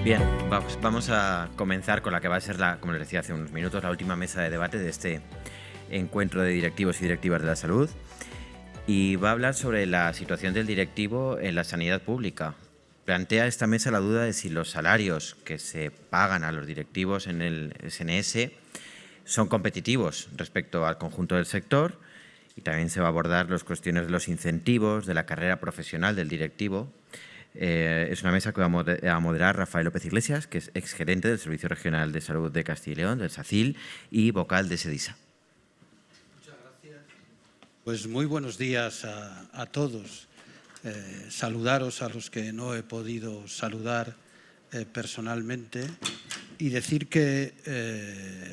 Bien, vamos a comenzar con la que va a ser, como les decía hace unos minutos, la última mesa de debate de este encuentro de directivos y directivas de la salud. Y va a hablar sobre la situación del directivo en la sanidad pública. Plantea esta mesa la duda de si los salarios que se pagan a los directivos en el SNS son competitivos respecto al conjunto del sector, y también se va a abordar las cuestiones de los incentivos, de la carrera profesional del directivo. Es una mesa que va a moderar Rafael López Iglesias, que es exgerente del Servicio Regional de Salud de Castilla y León, del SACIL, y vocal de SEDISA. Muchas gracias. Pues muy buenos días a todos. Saludaros a los que no he podido saludar personalmente y decir que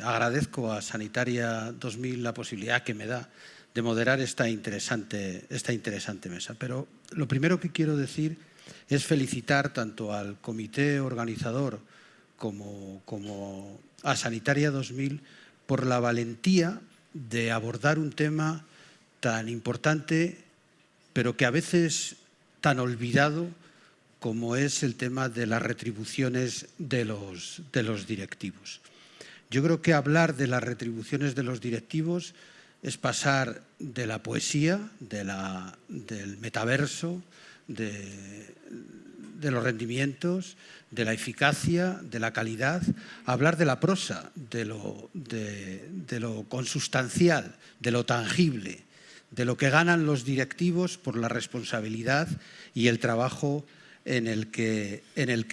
agradezco a Sanitaria 2000 la posibilidad que me da de moderar esta interesante mesa. Pero lo primero que quiero decir es felicitar tanto al comité organizador como a Sanitaria 2000 por la valentía de abordar un tema tan importante, pero que a veces tan olvidado como es el tema de las retribuciones de los directivos. Yo creo que hablar de las retribuciones de los directivos es pasar de la poesía, del metaverso, de los rendimientos, de la eficacia, de la calidad, a hablar de la prosa, de lo consustancial, de lo tangible, de lo que ganan los directivos por la responsabilidad y el trabajo en el que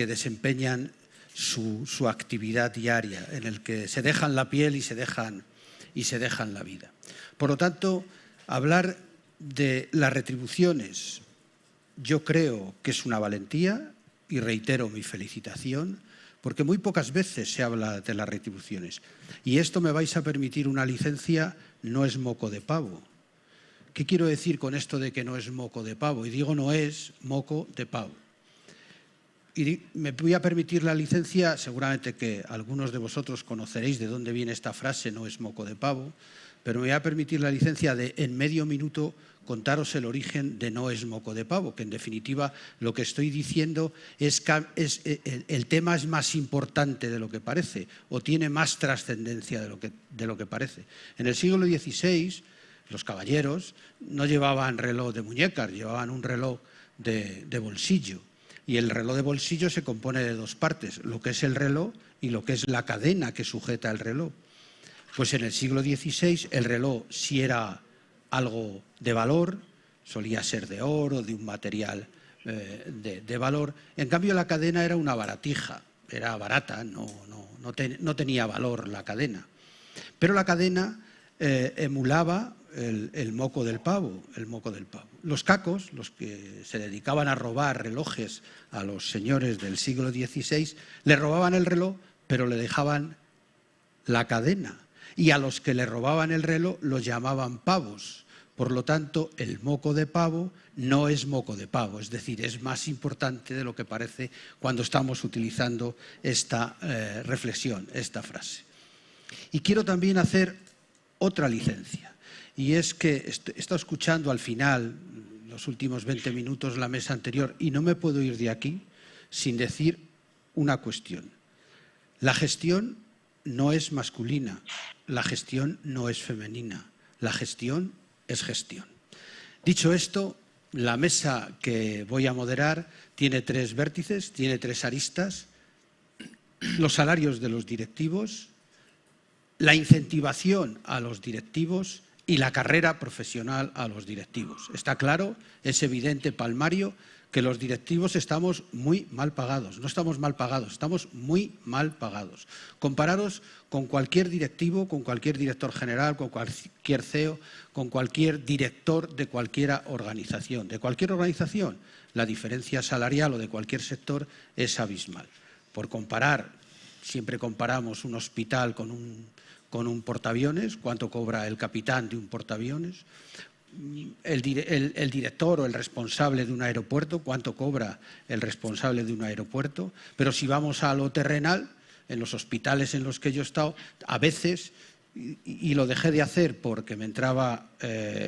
desempeñan su actividad diaria, en el que se dejan la piel y se dejan la vida. Por lo tanto, hablar de las retribuciones yo creo que es una valentía y reitero mi felicitación, porque muy pocas veces se habla de las retribuciones. Y esto, me vais a permitir una licencia, no es moco de pavo. ¿Qué quiero decir con esto de que no es moco de pavo? Y digo no es moco de pavo. Y me voy a permitir la licencia, seguramente que algunos de vosotros conoceréis de dónde viene esta frase, no es moco de pavo, pero me voy a permitir la licencia de, en medio minuto, contaros el origen de no es moco de pavo, que en definitiva lo que estoy diciendo es que el tema es más importante de lo que parece, o tiene más trascendencia de lo que parece. En el siglo XVI, los caballeros no llevaban reloj de muñecas, llevaban un reloj de bolsillo. Y el reloj de bolsillo se compone de dos partes, lo que es el reloj y lo que es la cadena que sujeta el reloj. Pues en el siglo XVI el reloj, si era algo de valor, solía ser de oro, de un material de valor. En cambio, la cadena era una baratija, era barata, no tenía valor la cadena. Pero la cadena emulaba el moco del pavo, Los cacos, los que se dedicaban a robar relojes a los señores del siglo XVI, le robaban el reloj, pero le dejaban la cadena. Y a los que le robaban el reloj los llamaban pavos. Por lo tanto, el moco de pavo no es moco de pavo, es decir, es más importante de lo que parece cuando estamos utilizando esta reflexión, esta frase. Y quiero también hacer otra licencia, y es que he estado escuchando al final, los últimos 20 minutos, la mesa anterior, y no me puedo ir de aquí sin decir una cuestión. La gestión no es masculina, la gestión no es femenina, la gestión es gestión. Dicho esto, la mesa que voy a moderar tiene tres vértices, tiene tres aristas: los salarios de los directivos, la incentivación a los directivos y la carrera profesional a los directivos. Está claro, es evidente, palmario, que los directivos estamos muy mal pagados. No estamos mal pagados, estamos muy mal pagados. Compararos con cualquier directivo, con cualquier director general, con cualquier CEO, con cualquier director de cualquier organización. De cualquier organización, la diferencia salarial o de cualquier sector es abismal. Por comparar, siempre comparamos un hospital con un portaaviones, cuánto cobra el capitán de un portaaviones. El director o el responsable de un aeropuerto, cuánto cobra el responsable de un aeropuerto. Pero si vamos a lo terrenal, en los hospitales en los que yo he estado, a veces, y lo dejé de hacer porque me entraba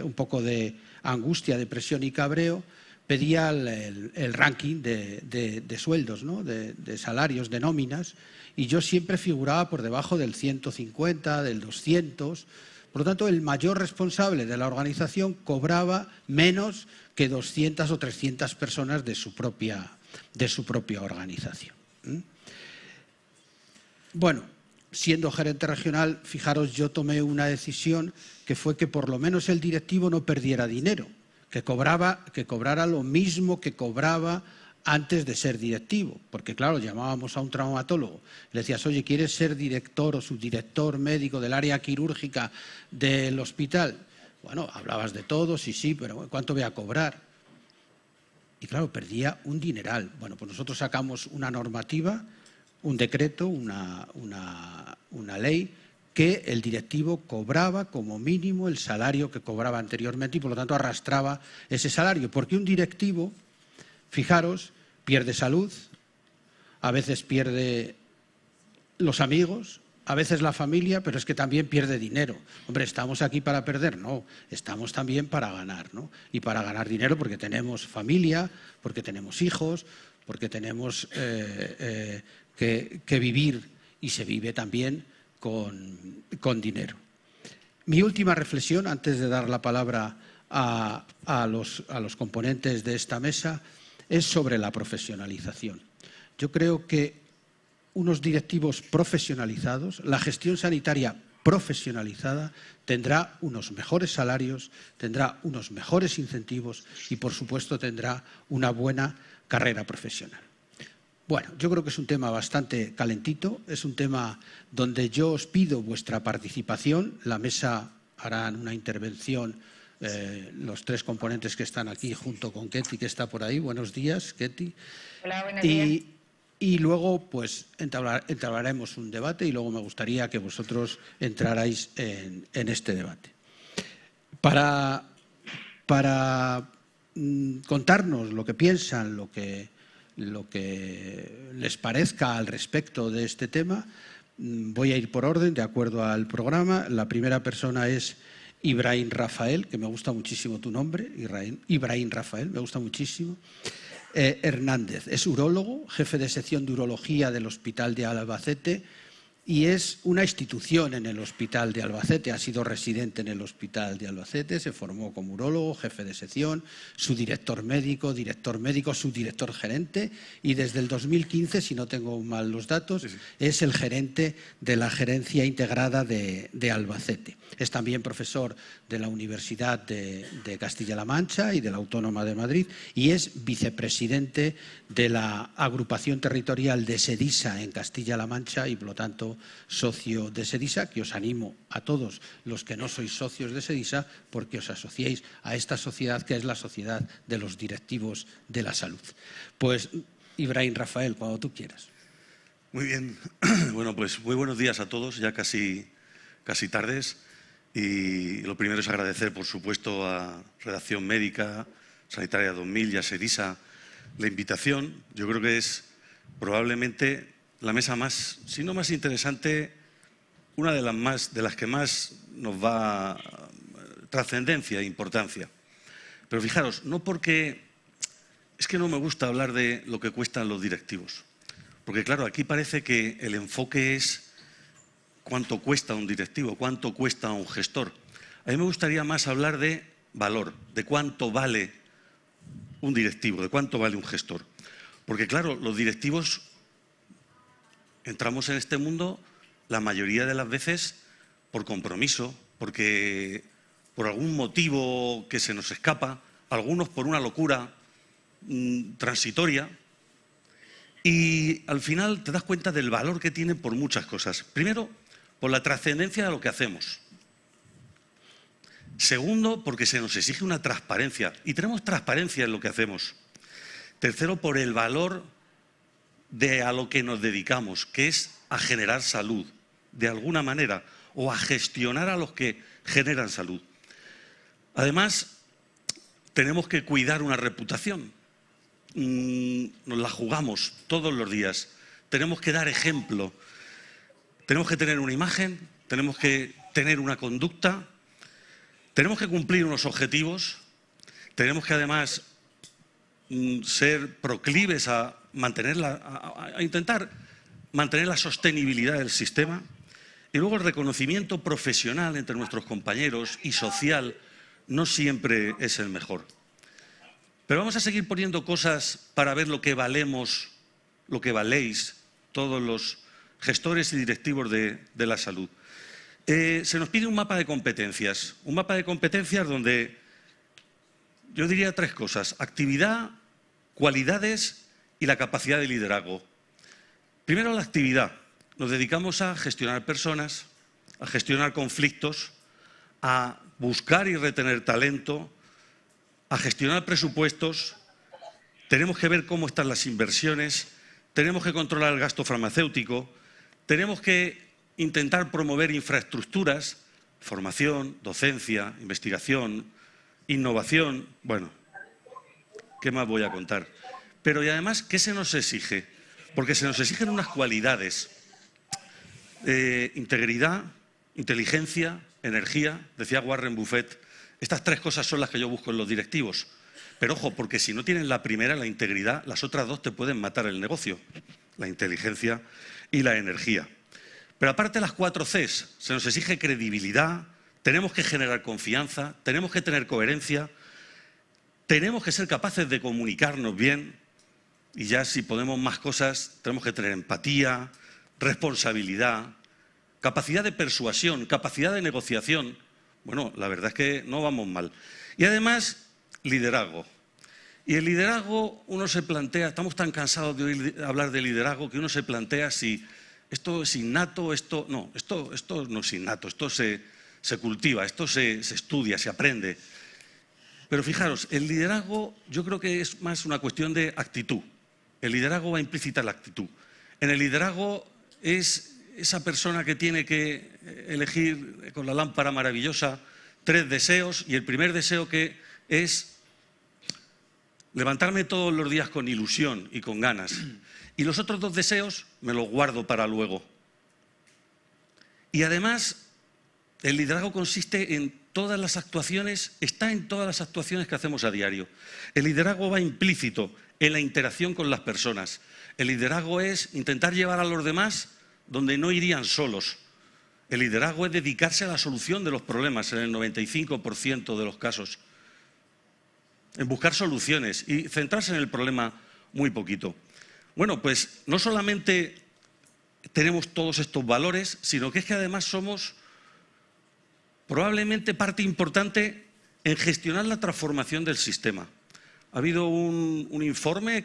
un poco de angustia, depresión y cabreo, pedía el ranking de sueldos, ¿no? de salarios, de nóminas, y yo siempre figuraba por debajo del 150, del 200. Por lo tanto, el mayor responsable de la organización cobraba menos que 200 o 300 personas de su propia organización. Bueno, siendo gerente regional, fijaros, yo tomé una decisión que fue que por lo menos el directivo no perdiera dinero, que cobrara lo mismo que cobraba antes de ser directivo, porque claro, llamábamos a un traumatólogo, le decías, oye, ¿quieres ser director o subdirector médico del área quirúrgica del hospital? Bueno, hablabas de todo, sí, pero ¿cuánto voy a cobrar? Y claro, perdía un dineral. Bueno, pues nosotros sacamos una normativa, un decreto, una ley, que el directivo cobraba como mínimo el salario que cobraba anteriormente y por lo tanto arrastraba ese salario, porque un directivo, fijaros, pierde salud, a veces pierde los amigos, a veces la familia, pero es que también pierde dinero. Hombre, ¿estamos aquí para perder? No, estamos también para ganar, ¿no? Y para ganar dinero porque tenemos familia, porque tenemos hijos, porque tenemos que vivir y se vive también con dinero. Mi última reflexión, antes de dar la palabra a los componentes de esta mesa, es sobre la profesionalización. Yo creo que unos directivos profesionalizados, la gestión sanitaria profesionalizada, tendrá unos mejores salarios, tendrá unos mejores incentivos y, por supuesto, tendrá una buena carrera profesional. Bueno, yo creo que es un tema bastante calentito, es un tema donde yo os pido vuestra participación. La mesa harán una intervención, los tres componentes que están aquí, junto con Ketty, que está por ahí. Buenos días, Ketty. Hola, buenos días. Y luego, pues, entablaremos un debate y luego me gustaría que vosotros entrarais en este debate. Para contarnos lo que piensan, lo que les parezca al respecto de este tema, voy a ir por orden, de acuerdo al programa. La primera persona es Ibrahim Rafael, que me gusta muchísimo tu nombre, Ibrahim Rafael, me gusta muchísimo. Hernández es urólogo, jefe de sección de urología del Hospital de Albacete y es una institución en el Hospital de Albacete. Ha sido residente en el Hospital de Albacete, se formó como urólogo, jefe de sección, su director médico, subdirector gerente y desde el 2015, si no tengo mal los datos, es el gerente de la gerencia integrada de Albacete. Es también profesor de la Universidad de Castilla-La Mancha y de la Autónoma de Madrid y es vicepresidente de la agrupación territorial de SEDISA en Castilla-La Mancha y, por lo tanto, socio de SEDISA, que os animo a todos los que no sois socios de SEDISA porque os asociéis a esta sociedad que es la sociedad de los directivos de la salud. Pues, Ibrahim Rafael, cuando tú quieras. Muy bien. Bueno, pues muy buenos días a todos, ya casi tardes. Y lo primero es agradecer, por supuesto, a Redacción Médica, Sanitaria 2000 y a SEDISA la invitación. Yo creo que es probablemente la mesa más, si no más interesante, una de las que más nos va trascendencia e importancia. Pero fijaros, no porque es que no me gusta hablar de lo que cuestan los directivos, porque claro, aquí parece que el enfoque es cuánto cuesta un directivo, cuánto cuesta un gestor. A mí me gustaría más hablar de valor, de cuánto vale un directivo, de cuánto vale un gestor. Porque claro, los directivos entramos en este mundo la mayoría de las veces por compromiso, porque por algún motivo que se nos escapa, algunos por una locura transitoria, y al final te das cuenta del valor que tienen por muchas cosas. Primero, por la trascendencia de lo que hacemos. Segundo, porque se nos exige una transparencia, y tenemos transparencia en lo que hacemos. Tercero, por el valor a lo que nos dedicamos, que es a generar salud, de alguna manera, o a gestionar a los que generan salud. Además, tenemos que cuidar una reputación. Nos la jugamos todos los días. Tenemos que dar ejemplo. Tenemos que tener una imagen, tenemos que tener una conducta, tenemos que cumplir unos objetivos, tenemos que además ser proclives a intentar mantener la sostenibilidad del sistema. Y luego el reconocimiento profesional entre nuestros compañeros y social no siempre es el mejor. Pero vamos a seguir poniendo cosas para ver lo que valemos, lo que valéis todos los gestores y directivos de la salud. Se nos pide un mapa de competencias donde yo diría 3 cosas: actividad, cualidades y la capacidad de liderazgo. Primero, la actividad. Nos dedicamos a gestionar personas, a gestionar conflictos, a buscar y retener talento, a gestionar presupuestos. Tenemos que ver cómo están las inversiones, tenemos que controlar el gasto farmacéutico, tenemos que intentar promover infraestructuras, formación, docencia, investigación, innovación. Bueno, ¿qué más voy a contar? Pero y además, ¿qué se nos exige? Porque se nos exigen unas cualidades: integridad, inteligencia, energía. Decía Warren Buffett, estas 3 cosas son las que yo busco en los directivos. Pero ojo, porque si no tienen la primera, la integridad, las otras 2 te pueden matar el negocio: la inteligencia y la energía. Pero aparte de las 4 Cs, se nos exige credibilidad, tenemos que generar confianza, tenemos que tener coherencia, tenemos que ser capaces de comunicarnos bien, y ya si podemos más cosas, tenemos que tener empatía, responsabilidad, capacidad de persuasión, capacidad de negociación. Bueno, la verdad es que no vamos mal. Y además, liderazgo. Y el liderazgo, uno se plantea, estamos tan cansados de oír hablar de liderazgo que uno se plantea si esto es innato, esto no es innato, esto se cultiva, esto se estudia, se aprende. Pero fijaros, el liderazgo yo creo que es más una cuestión de actitud. El liderazgo va implícita en la actitud. En el liderazgo es esa persona que tiene que elegir con la lámpara maravillosa 3 deseos, y el primer deseo que es levantarme todos los días con ilusión y con ganas. Y los otros 2 deseos me los guardo para luego. Y además, el liderazgo consiste en todas las actuaciones, está en todas las actuaciones que hacemos a diario. El liderazgo va implícito en la interacción con las personas. El liderazgo es intentar llevar a los demás donde no irían solos. El liderazgo es dedicarse a la solución de los problemas en el 95% de los casos, en buscar soluciones y centrarse en el problema muy poquito. Bueno, pues no solamente tenemos todos estos valores, sino que es que además somos probablemente parte importante en gestionar la transformación del sistema. Ha habido un informe,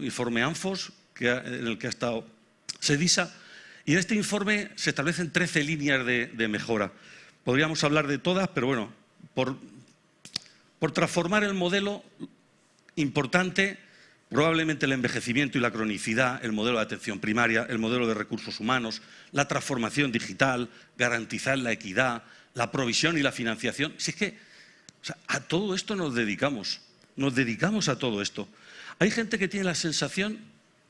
informe ANFOS, en el que ha estado SEDISA, y en este informe se establecen 13 líneas de mejora. Podríamos hablar de todas, pero bueno, por transformar el modelo, importante, probablemente el envejecimiento y la cronicidad, el modelo de atención primaria, el modelo de recursos humanos, la transformación digital, garantizar la equidad, la provisión y la financiación. Si es que a todo esto nos dedicamos a todo esto. Hay gente que tiene la sensación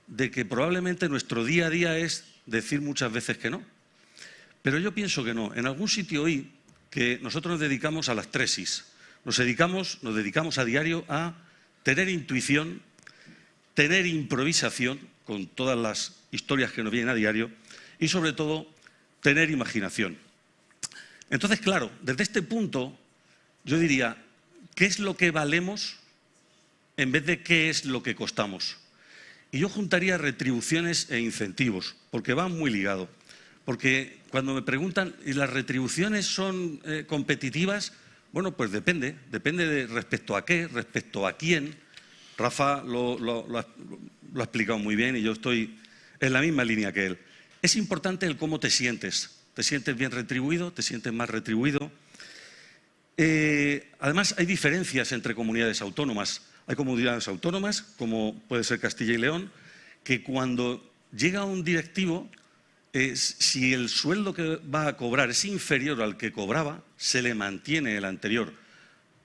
de que probablemente nuestro día a día es decir muchas veces que no. Pero yo pienso que no. En algún sitio oí que nosotros nos dedicamos a las 3 Is. Nos dedicamos a diario a tener intuición, tener improvisación, con todas las historias que nos vienen a diario, y sobre todo, tener imaginación. Entonces, claro, desde este punto, yo diría, ¿qué es lo que valemos en vez de qué es lo que costamos? Y yo juntaría retribuciones e incentivos, porque van muy ligados. Porque cuando me preguntan, ¿y las retribuciones son competitivas? Bueno, pues depende de respecto a qué, respecto a quién. Rafa lo ha explicado muy bien y yo estoy en la misma línea que él. Es importante el cómo te sientes. ¿Te sientes bien retribuido? ¿Te sientes más retribuido? Además, hay diferencias entre comunidades autónomas. Hay comunidades autónomas, como puede ser Castilla y León, que cuando llega un directivo, si el sueldo que va a cobrar es inferior al que cobraba, se le mantiene el anterior.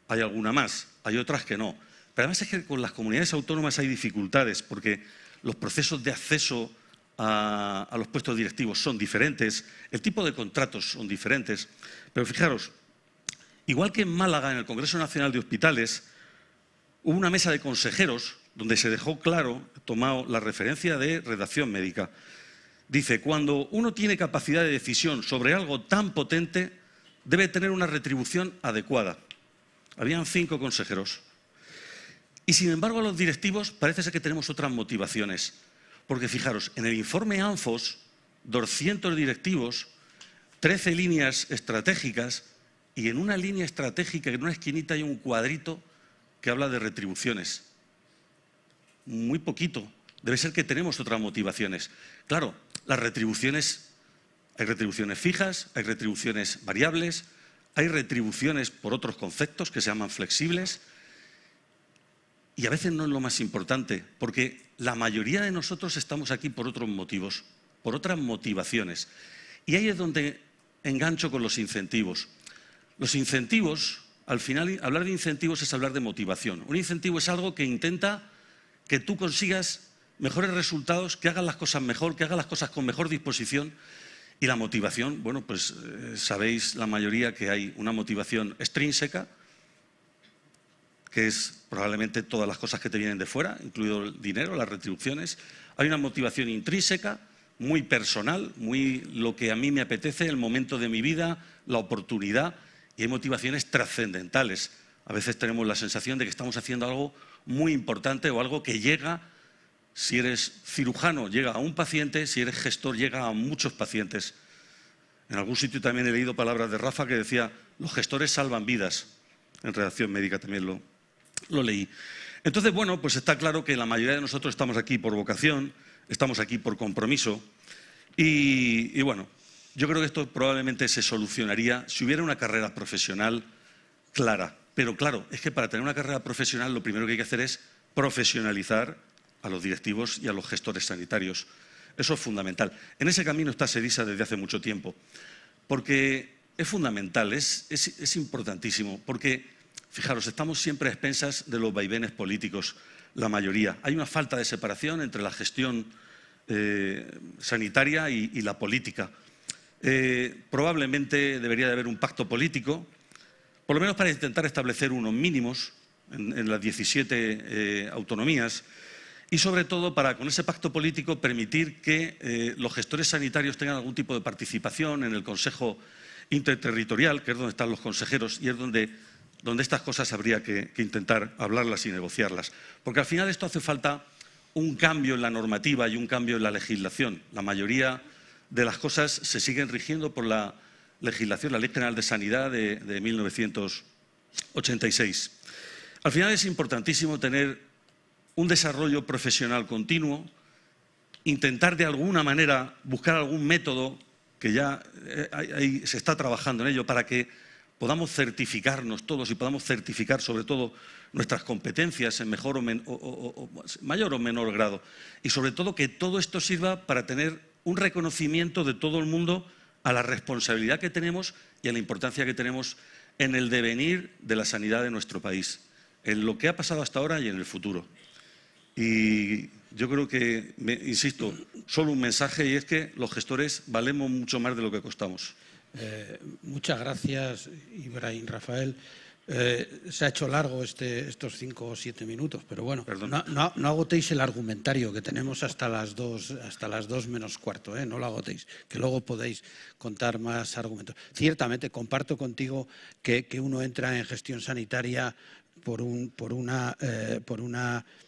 Hay alguna más, hay otras que no. Pero además es que con las comunidades autónomas hay dificultades, porque los procesos de acceso a los puestos directivos son diferentes, el tipo de contratos son diferentes. Pero fijaros, igual que en Málaga, en el Congreso Nacional de Hospitales, hubo una mesa de consejeros donde se dejó claro, tomado la referencia de redacción médica. Dice, cuando uno tiene capacidad de decisión sobre algo tan potente, debe tener una retribución adecuada. Habían 5 consejeros. Y sin embargo, los directivos parece ser que tenemos otras motivaciones. Porque fijaros, en el informe ANFOS, 200 directivos, 13 líneas estratégicas, y en una línea estratégica, en una esquinita hay un cuadrito que habla de retribuciones. Muy poquito. Debe ser que tenemos otras motivaciones. Claro, las retribuciones, hay retribuciones fijas, hay retribuciones variables, hay retribuciones por otros conceptos que se llaman flexibles, y a veces no es lo más importante, porque la mayoría de nosotros estamos aquí por otros motivos, por otras motivaciones. Y ahí es donde engancho con los incentivos. Los incentivos, al final, hablar de incentivos es hablar de motivación. Un incentivo es algo que intenta que tú consigas mejores resultados, que hagas las cosas mejor, que hagas las cosas con mejor disposición. Y la motivación, bueno, pues sabéis la mayoría que hay una motivación extrínseca, que es probablemente todas las cosas que te vienen de fuera, incluido el dinero, las retribuciones. Hay una motivación intrínseca, muy personal, muy lo que a mí me apetece, el momento de mi vida, la oportunidad, y hay motivaciones trascendentales. A veces tenemos la sensación de que estamos haciendo algo muy importante o algo que llega, si eres cirujano, llega a un paciente, si eres gestor, llega a muchos pacientes. En algún sitio también he leído palabras de Rafa que decía, los gestores salvan vidas. En redacción médica también lo leí. Entonces, bueno, pues está claro que la mayoría de nosotros estamos aquí por vocación, estamos aquí por compromiso y bueno, yo creo que esto probablemente se solucionaría si hubiera una carrera profesional clara. Pero claro, es que para tener una carrera profesional lo primero que hay que hacer es profesionalizar a los directivos y a los gestores sanitarios. Eso es fundamental. En ese camino está SEDISA desde hace mucho tiempo, porque es fundamental, es importantísimo, porque, fijaros, estamos siempre a expensas de los vaivenes políticos, la mayoría. Hay una falta de separación entre la gestión sanitaria y la política. Probablemente debería de haber un pacto político, por lo menos para intentar establecer unos mínimos en las 17 autonomías y sobre todo para, con ese pacto político, permitir que los gestores sanitarios tengan algún tipo de participación en el Consejo Interterritorial, que es donde están los consejeros y es donde estas cosas habría que intentar hablarlas y negociarlas. Porque al final esto hace falta un cambio en la normativa y un cambio en la legislación. La mayoría de las cosas se siguen rigiendo por la legislación, la Ley General de Sanidad de 1986. Al final es importantísimo tener un desarrollo profesional continuo, intentar de alguna manera buscar algún método, que ya se está trabajando en ello, para que podamos certificarnos todos y podamos certificar sobre todo nuestras competencias en mayor o menor grado. Y sobre todo que todo esto sirva para tener un reconocimiento de todo el mundo a la responsabilidad que tenemos y a la importancia que tenemos en el devenir de la sanidad de nuestro país, en lo que ha pasado hasta ahora y en el futuro. Y yo creo que, insisto, solo un mensaje y es que los gestores valemos mucho más de lo que costamos. Muchas gracias, Ibrahim Rafael. Se ha hecho largo estos 5 o 7 minutos, pero bueno, no agotéis el argumentario que tenemos hasta las 2 menos cuarto, no lo agotéis, que luego podéis contar más argumentos. Ciertamente comparto contigo que uno entra en gestión sanitaria por una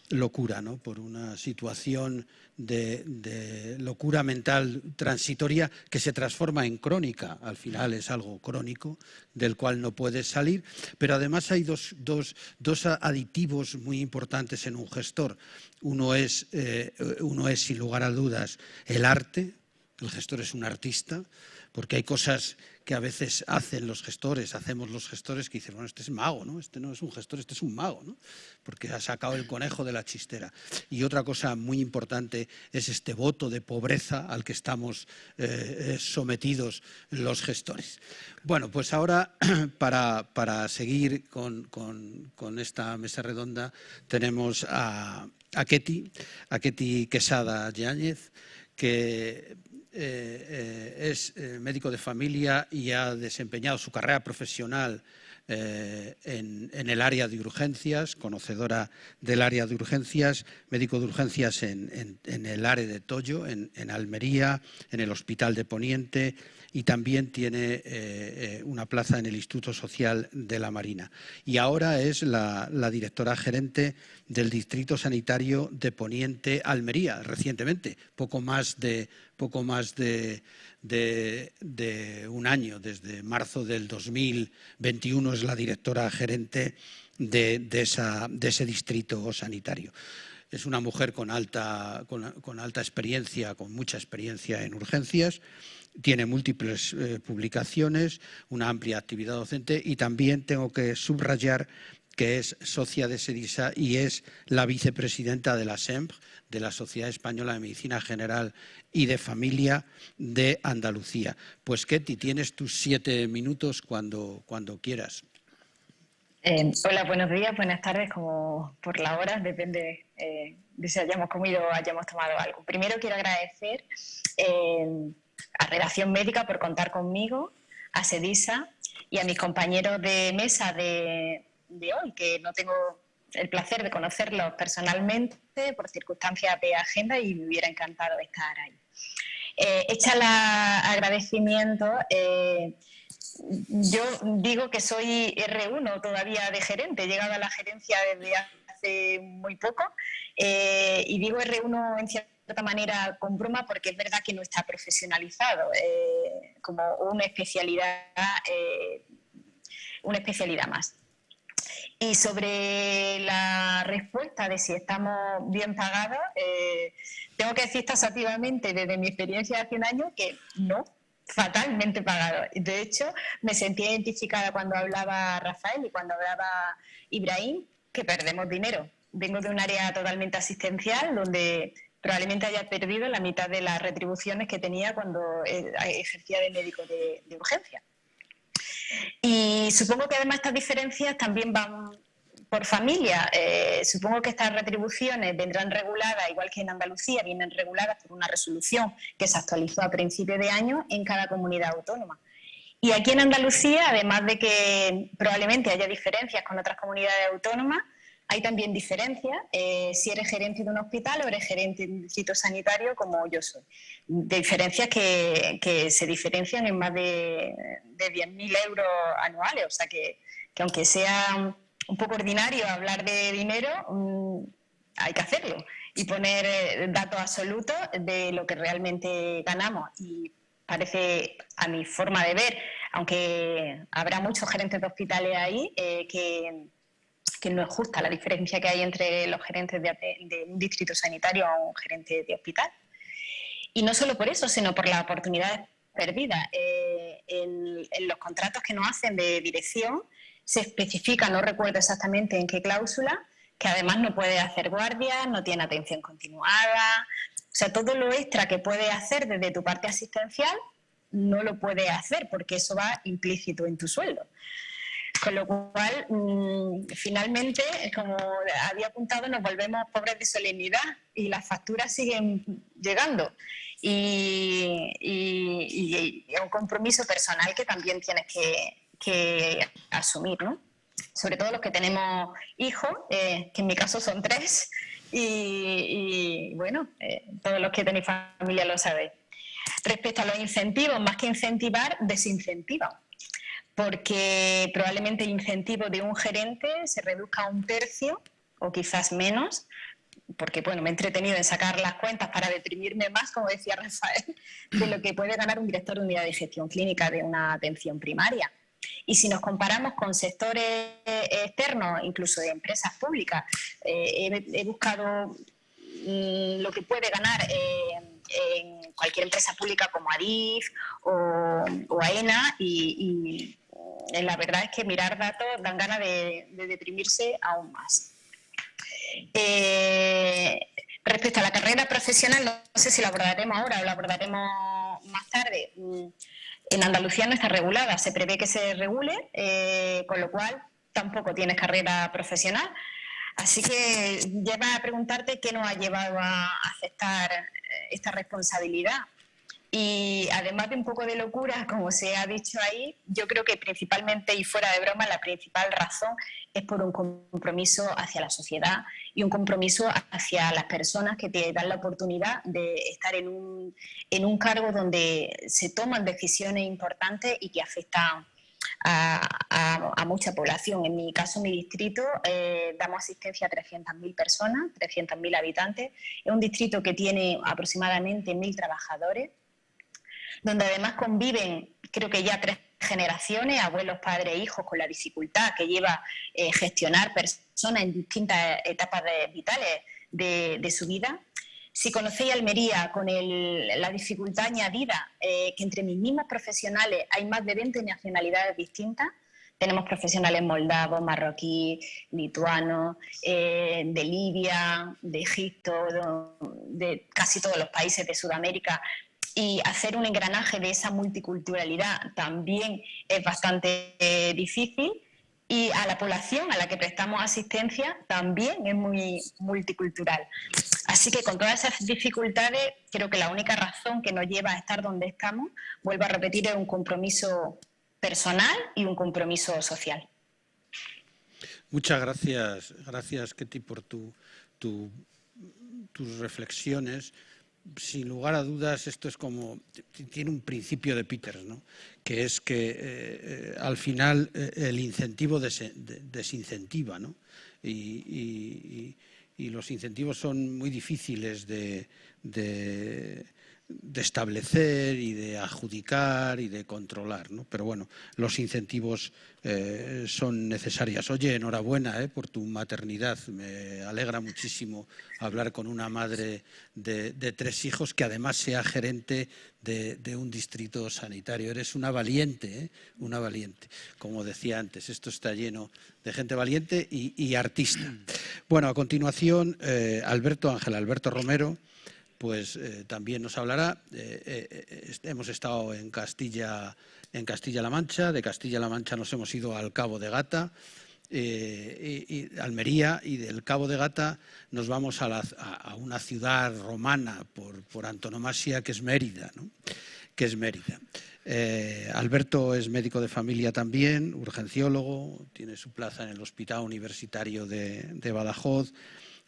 locura, ¿no? Por una situación de locura mental transitoria que se transforma en crónica. Al final es algo crónico del cual no puedes salir, pero además hay dos aditivos muy importantes en un gestor. Uno es, sin lugar a dudas, el arte. El gestor es un artista, porque hay cosas que a veces hacemos los gestores, que dicen, bueno, este es mago, ¿no? Este no es un gestor, este es un mago, ¿no? Porque ha sacado el conejo de la chistera. Y otra cosa muy importante es este voto de pobreza al que estamos sometidos los gestores. Bueno, pues ahora, para seguir con esta mesa redonda, tenemos a Ketty Quesada Yáñez, que es médico de familia y ha desempeñado su carrera profesional en el área de urgencias, conocedora del área de urgencias, médico de urgencias en el área de Toyo, en Almería, en el Hospital de Poniente, y también tiene una plaza en el Instituto Social de la Marina. Y ahora es la directora gerente del Distrito Sanitario de Poniente Almería, recientemente, poco más de un año, desde marzo del 2021 es la directora gerente de ese distrito sanitario. Es una mujer con alta experiencia, con mucha experiencia en urgencias. Tiene múltiples publicaciones, una amplia actividad docente, y también tengo que subrayar que es socia de SEDISA y es la vicepresidenta de la SEMP, de la Sociedad Española de Medicina General y de Familia de Andalucía. Pues Ketty, tienes tus 7 minutos cuando quieras. Hola, buenos días, buenas tardes, como por la hora, depende de si hayamos comido o hayamos tomado algo. Primero quiero agradecer a Redacción Médica por contar conmigo, a SEDISA y a mis compañeros de mesa de hoy, que no tengo el placer de conocerlos personalmente por circunstancias de agenda y me hubiera encantado estar ahí. Hecha el agradecimiento, yo digo que soy R1 todavía de gerente, he llegado a la gerencia desde hace muy poco y digo R1 en cierta manera con broma porque es verdad que no está profesionalizado como una especialidad más. Y sobre la respuesta de si estamos bien pagados, tengo que decir taxativamente desde mi experiencia de hace un año que no, fatalmente pagado. De hecho, me sentí identificada cuando hablaba Rafael y cuando hablaba Ibrahim, que perdemos dinero. Vengo de un área totalmente asistencial donde probablemente haya perdido la mitad de las retribuciones que tenía cuando ejercía de médico de urgencia. Y supongo que además estas diferencias también van por familia. Supongo que estas retribuciones vendrán reguladas, igual que en Andalucía, vienen reguladas por una resolución que se actualizó a principio de año en cada comunidad autónoma. Y aquí en Andalucía, además de que probablemente haya diferencias con otras comunidades autónomas, hay también diferencias si eres gerente de un hospital o eres gerente de un distrito sanitario como yo soy. Diferencias que se diferencian en más de 10.000 euros anuales. O sea que aunque sea un poco ordinario hablar de dinero, hay que hacerlo y poner datos absolutos de lo que realmente ganamos. Y parece, a mi forma de ver, aunque habrá muchos gerentes de hospitales ahí, que no es justa la diferencia que hay entre los gerentes de un distrito sanitario a un gerente de hospital. Y no solo por eso, sino por las oportunidades perdidas. En los contratos que nos hacen de dirección se especifica, no recuerdo exactamente en qué cláusula, que además no puede hacer guardias, no tiene atención continuada. O sea, todo lo extra que puedes hacer desde tu parte asistencial no lo puedes hacer porque eso va implícito en tu sueldo. Con lo cual, finalmente, como había apuntado, nos volvemos pobres de solemnidad y las facturas siguen llegando. Y un compromiso personal que también tienes que asumir, ¿no? Sobre todo los que tenemos hijos, que en mi caso son 3, y bueno, todos los que tenéis familia lo sabéis. Respecto a los incentivos, más que incentivar, desincentivan. Porque probablemente el incentivo de un gerente se reduzca a 1/3 o quizás menos, porque bueno, me he entretenido en sacar las cuentas para deprimirme más, como decía Rafael, de lo que puede ganar un director de unidad de gestión clínica de una atención primaria. Y si nos comparamos con sectores externos, incluso de empresas públicas, he buscado lo que puede ganar en cualquier empresa pública como Adif o AENA y la verdad es que mirar datos dan ganas de deprimirse aún más. Respecto a la carrera profesional, no sé si lo abordaremos ahora o lo abordaremos más tarde. En Andalucía no está regulada, se prevé que se regule, con lo cual tampoco tienes carrera profesional. Así que lleva a preguntarte qué nos ha llevado a aceptar esta responsabilidad. Y además de un poco de locura, como se ha dicho ahí, yo creo que principalmente, y fuera de broma, la principal razón es por un compromiso hacia la sociedad y un compromiso hacia las personas que te dan la oportunidad de estar en un cargo donde se toman decisiones importantes y que afectan a mucha población. En mi caso, mi distrito, damos asistencia a 300.000 personas, 300.000 habitantes. Es un distrito que tiene aproximadamente 1.000 trabajadores, donde además conviven, creo que ya 3 generaciones, abuelos, padres, hijos, con la dificultad que lleva gestionar personas en distintas etapas vitales de su vida. Si conocéis Almería, con la dificultad añadida que entre mis mismos profesionales hay más de 20 nacionalidades distintas. Tenemos profesionales moldavos, marroquíes, lituanos, de Libia, de Egipto, de casi todos los países de Sudamérica. Y hacer un engranaje de esa multiculturalidad también es bastante difícil. Y a la población a la que prestamos asistencia también es muy multicultural. Así que con todas esas dificultades, creo que la única razón que nos lleva a estar donde estamos, vuelvo a repetir, es un compromiso personal y un compromiso social. Muchas gracias Ketty, por tus reflexiones. Sin lugar a dudas, esto es como, tiene un principio de Peters, ¿no? Que es que al final el incentivo desincentiva, ¿no? Y los incentivos son muy difíciles de establecer y de adjudicar y de controlar, ¿no? Pero bueno, los incentivos son necesarios. Oye, enhorabuena por tu maternidad. Me alegra muchísimo hablar con una madre de 3 hijos que además sea gerente de un distrito sanitario. Eres una valiente, una valiente. Como decía antes, esto está lleno de gente valiente y artista. Bueno, a continuación, Ángel Alberto Romero, pues también nos hablará. Hemos estado en Castilla-La Mancha. De Castilla-La Mancha nos hemos ido al Cabo de Gata, y Almería, y del Cabo de Gata nos vamos a una ciudad romana por antonomasia, que es Mérida, ¿no? Alberto es médico de familia también, urgenciólogo, tiene su plaza en el Hospital Universitario de Badajoz.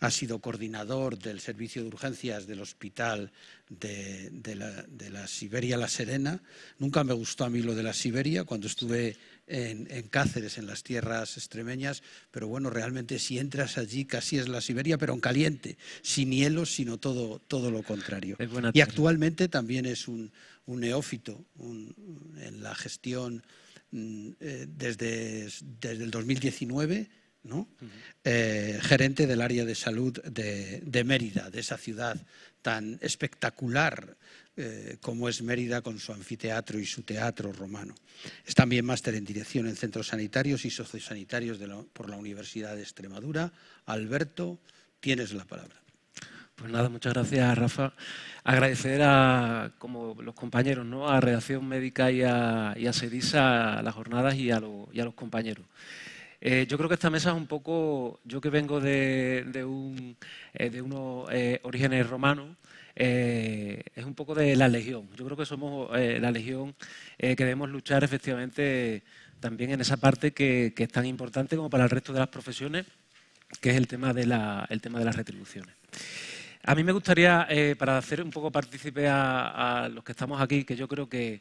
Ha sido coordinador del servicio de urgencias del hospital de la Siberia La Serena. Nunca me gustó a mí lo de la Siberia cuando estuve en Cáceres, en las tierras extremeñas, pero bueno, realmente si entras allí casi es la Siberia, pero en caliente, sin hielo, sino todo lo contrario. Y actualmente también es un neófito en la gestión desde el 2019, ¿no? Gerente del área de salud de Mérida, de esa ciudad tan espectacular como es Mérida, con su anfiteatro y su teatro romano. Es también máster en dirección en centros sanitarios y sociosanitarios por la Universidad de Extremadura. Alberto, tienes la palabra. Pues nada, muchas gracias, Rafa. Agradecer como los compañeros, ¿no?, a Redacción Médica y a SEDISA las jornadas y a los compañeros. Yo creo que esta mesa es un poco, yo que vengo de unos orígenes romanos, es un poco de la legión. Yo creo que somos la legión que debemos luchar efectivamente también en esa parte que es tan importante como para el resto de las profesiones, que es el tema de las retribuciones. A mí me gustaría, para hacer un poco partícipe a los que estamos aquí, que yo creo que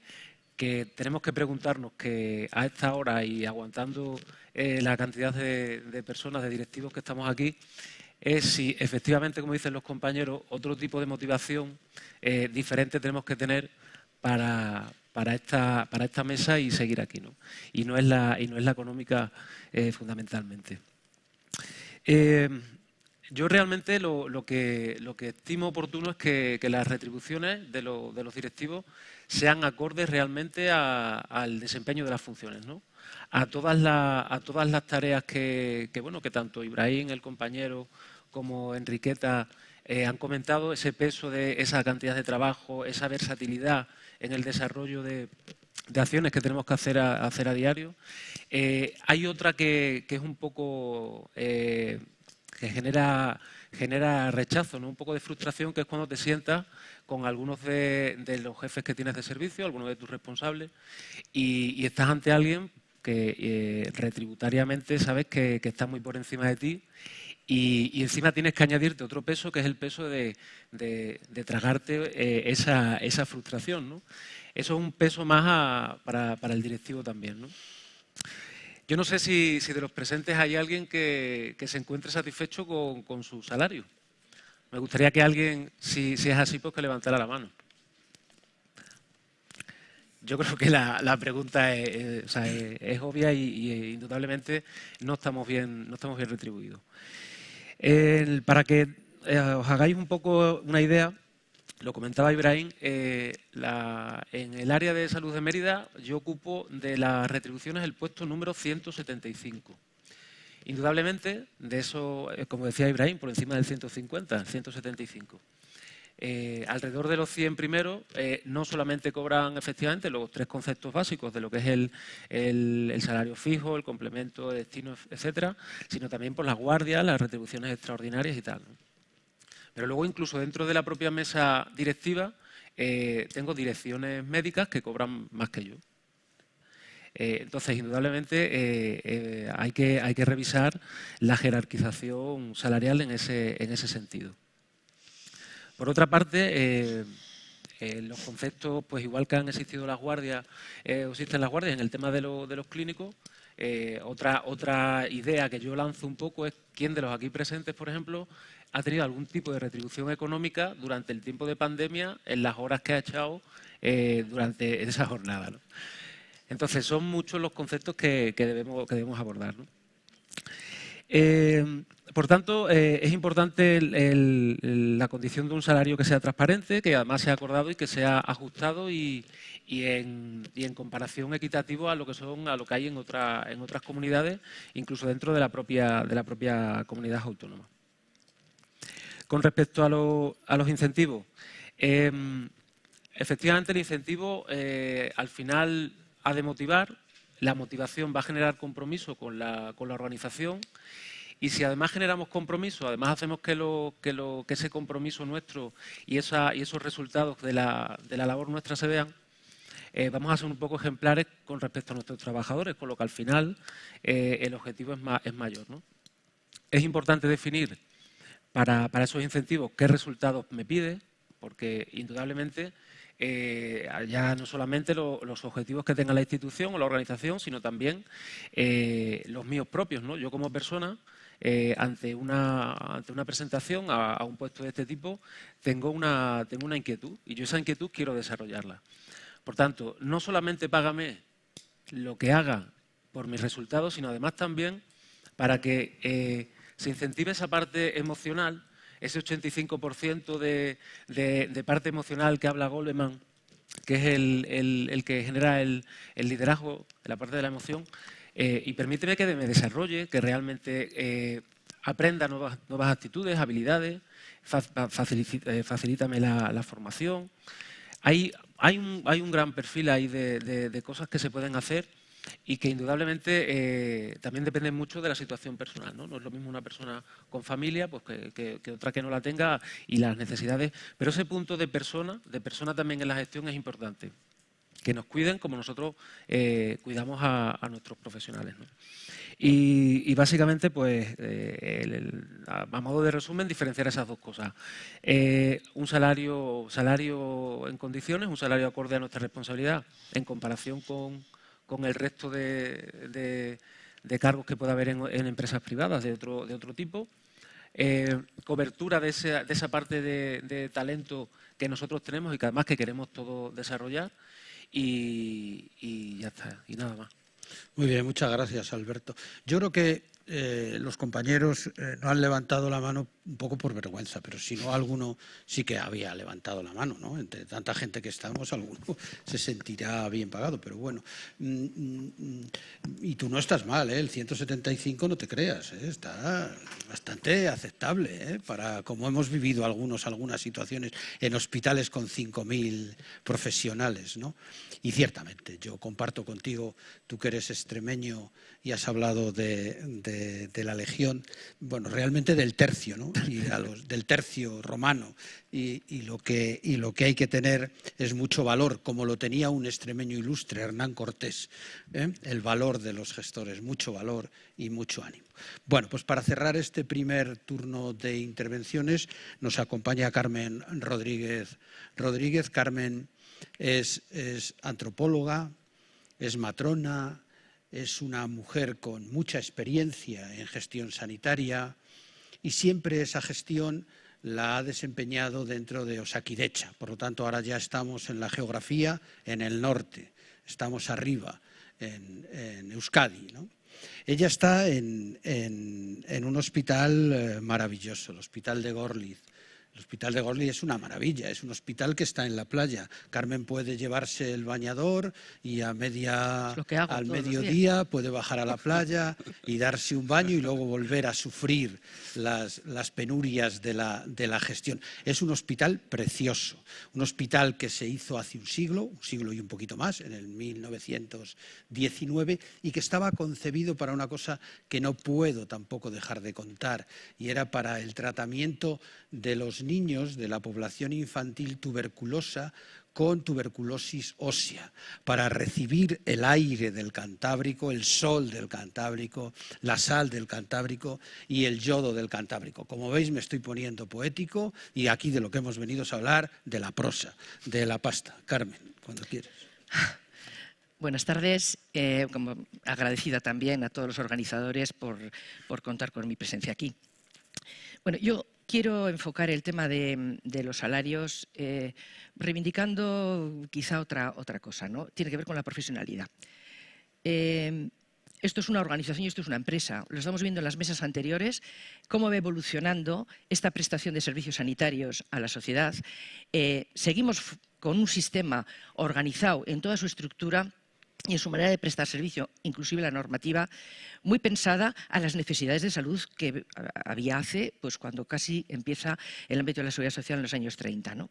tenemos que preguntarnos que a esta hora y aguantando la cantidad de personas, de directivos que estamos aquí, es si efectivamente, como dicen los compañeros, otro tipo de motivación diferente tenemos que tener para esta mesa y seguir aquí, ¿no? Y no es la económica fundamentalmente. Yo realmente lo que estimo oportuno es que las retribuciones de los directivos sean acordes realmente al desempeño de las funciones, ¿no? A todas las tareas que tanto Ibrahim, el compañero, como Enriqueta han comentado, ese peso de esa cantidad de trabajo, esa versatilidad en el desarrollo de acciones que tenemos que hacer a diario. Hay otra que es un poco que genera genera rechazo, ¿no? Un poco de frustración, que es cuando te sientas con algunos de los jefes que tienes de servicio, algunos de tus responsables, y estás ante alguien que retributariamente sabes que está muy por encima de ti, y encima tienes que añadirte otro peso, que es el peso de tragarte esa frustración, ¿no? Eso es un peso más para el directivo también, ¿no? Yo no sé si de los presentes hay alguien que se encuentre satisfecho con su salario. Me gustaría que alguien, si es así, pues que levantara la mano. Yo creo que la pregunta es obvia y indudablemente no estamos bien retribuidos. Para que os hagáis un poco una idea, lo comentaba Ibrahim, en el área de salud de Mérida yo ocupo de las retribuciones el puesto número 175. Indudablemente, de eso, como decía Ibrahim, por encima del 150, 175. Alrededor de los 100 primeros no solamente cobran efectivamente los 3 conceptos básicos de lo que es el salario fijo, el complemento de destino, etcétera, sino también por las guardias, las retribuciones extraordinarias y tal, ¿no? Pero luego, incluso dentro de la propia mesa directiva, tengo direcciones médicas que cobran más que yo. Entonces, indudablemente, hay que revisar la jerarquización salarial en ese sentido. Por otra parte, los conceptos, pues igual que han existido las guardias, existen las guardias en el tema de los clínicos. Otra idea que yo lanzo un poco es quién de los aquí presentes, por ejemplo, ha tenido algún tipo de retribución económica durante el tiempo de pandemia en las horas que ha echado durante esa jornada, ¿no? Entonces, son muchos los conceptos que debemos abordar, ¿no? Por tanto, es importante la condición de un salario que sea transparente, que además sea acordado y que sea ajustado y en comparación equitativo a lo que hay en otras comunidades, incluso dentro de la propia comunidad autónoma. Con respecto a los incentivos, efectivamente el incentivo al final ha de motivar, la motivación va a generar compromiso con la organización, y si además generamos compromiso, además hacemos que ese compromiso nuestro y esos resultados de la labor nuestra se vean, vamos a ser un poco ejemplares con respecto a nuestros trabajadores, con lo que al final el objetivo es mayor, ¿no? Es importante definir para esos incentivos qué resultados me pide, porque indudablemente ya no solamente los objetivos que tenga la institución o la organización, sino también los míos propios, ¿no? Yo como persona, ante una presentación a un puesto de este tipo, tengo una inquietud, y yo esa inquietud quiero desarrollarla. Por tanto, no solamente págame lo que haga por mis resultados, sino además también para que se incentive esa parte emocional, ese 85% de parte emocional que habla Goleman, que es el que genera el liderazgo, la parte de la emoción, y permíteme que me desarrolle, que realmente aprenda nuevas actitudes, habilidades, facilítame la formación. Hay un gran perfil ahí de cosas que se pueden hacer y que indudablemente también dependen mucho de la situación personal, ¿no? No es lo mismo una persona con familia pues que otra que no la tenga, y las necesidades. Pero ese punto de persona también en la gestión es importante. Que nos cuiden como nosotros cuidamos a nuestros profesionales, ¿no? Y básicamente, pues, a modo de resumen, diferenciar esas dos cosas. Un salario en condiciones, un salario acorde a nuestra responsabilidad en comparación con el resto de cargos que pueda haber en empresas privadas de otro tipo. Cobertura de esa parte de talento que nosotros tenemos y que además que queremos todos desarrollar. Y ya está, y nada más. Muy bien, muchas gracias, Alberto. Yo creo que los compañeros no han levantado la mano un poco por vergüenza, pero si no, alguno sí que había levantado la mano, ¿no? Entre tanta gente que estamos, alguno se sentirá bien pagado, pero bueno. Y tú no estás mal, ¿eh? El 175 no te creas, ¿eh? Está bastante aceptable, ¿eh? Para como hemos vivido algunas situaciones en hospitales con 5.000 profesionales, ¿no? Y ciertamente, yo comparto contigo, tú que eres extremeño y has hablado de la Legión, bueno, realmente del tercio, ¿no? del tercio romano, y lo que hay que tener es mucho valor, como lo tenía un extremeño ilustre, Hernán Cortés, el valor de los gestores, mucho valor y mucho ánimo. Bueno, pues para cerrar este primer turno de intervenciones nos acompaña Carmen Rodríguez. Carmen es antropóloga, es matrona, es una mujer con mucha experiencia en gestión sanitaria y siempre esa gestión la ha desempeñado dentro de Osakidecha. Por lo tanto, ahora ya estamos en la geografía en el norte, estamos arriba, en Euskadi, ¿no? Ella está en un hospital maravilloso, el Hospital de Gorliz. El Hospital de Gorliz es una maravilla, es un hospital que está en la playa. Carmen puede llevarse el bañador y al mediodía puede bajar a la playa y darse un baño y luego volver a sufrir las penurias de la gestión. Es un hospital precioso, un hospital que se hizo hace un siglo y un poquito más, en el 1919, y que estaba concebido para una cosa que no puedo tampoco dejar de contar, y era para el tratamiento de los niños de la población infantil tuberculosa con tuberculosis ósea, para recibir el aire del Cantábrico, el sol del Cantábrico, la sal del Cantábrico y el yodo del Cantábrico. Como veis, me estoy poniendo poético, y aquí de lo que hemos venido es a hablar de la prosa, de la pasta. Carmen, cuando quieras. Buenas tardes. Como agradecida también a todos los organizadores por contar con mi presencia aquí. Bueno, yo quiero enfocar el tema de los salarios reivindicando quizá otra cosa, ¿no? Tiene que ver con la profesionalidad. Esto es una organización y esto es una empresa. Lo estamos viendo en las mesas anteriores, cómo va evolucionando esta prestación de servicios sanitarios a la sociedad. Seguimos con un sistema organizado en toda su estructura y en su manera de prestar servicio, inclusive la normativa, muy pensada a las necesidades de salud que había cuando casi empieza el ámbito de la seguridad social en los años 30, ¿no?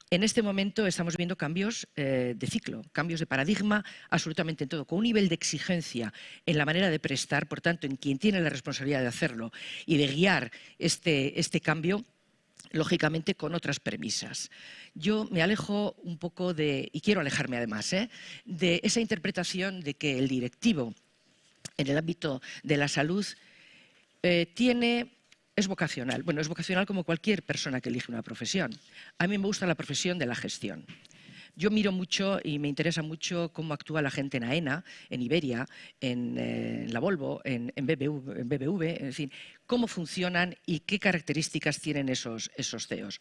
En este momento estamos viendo cambios de ciclo, cambios de paradigma absolutamente en todo, con un nivel de exigencia en la manera de prestar, por tanto, en quien tiene la responsabilidad de hacerlo y de guiar este cambio, lógicamente con otras premisas. Yo me alejo un poco y quiero alejarme además, de esa interpretación de que el directivo en el ámbito de la salud es vocacional. Bueno, es vocacional como cualquier persona que elige una profesión. A mí me gusta la profesión de la gestión. Yo miro mucho y me interesa mucho cómo actúa la gente en AENA, en Iberia, en la Volvo, en BBV, en fin, cómo funcionan y qué características tienen esos CEOs.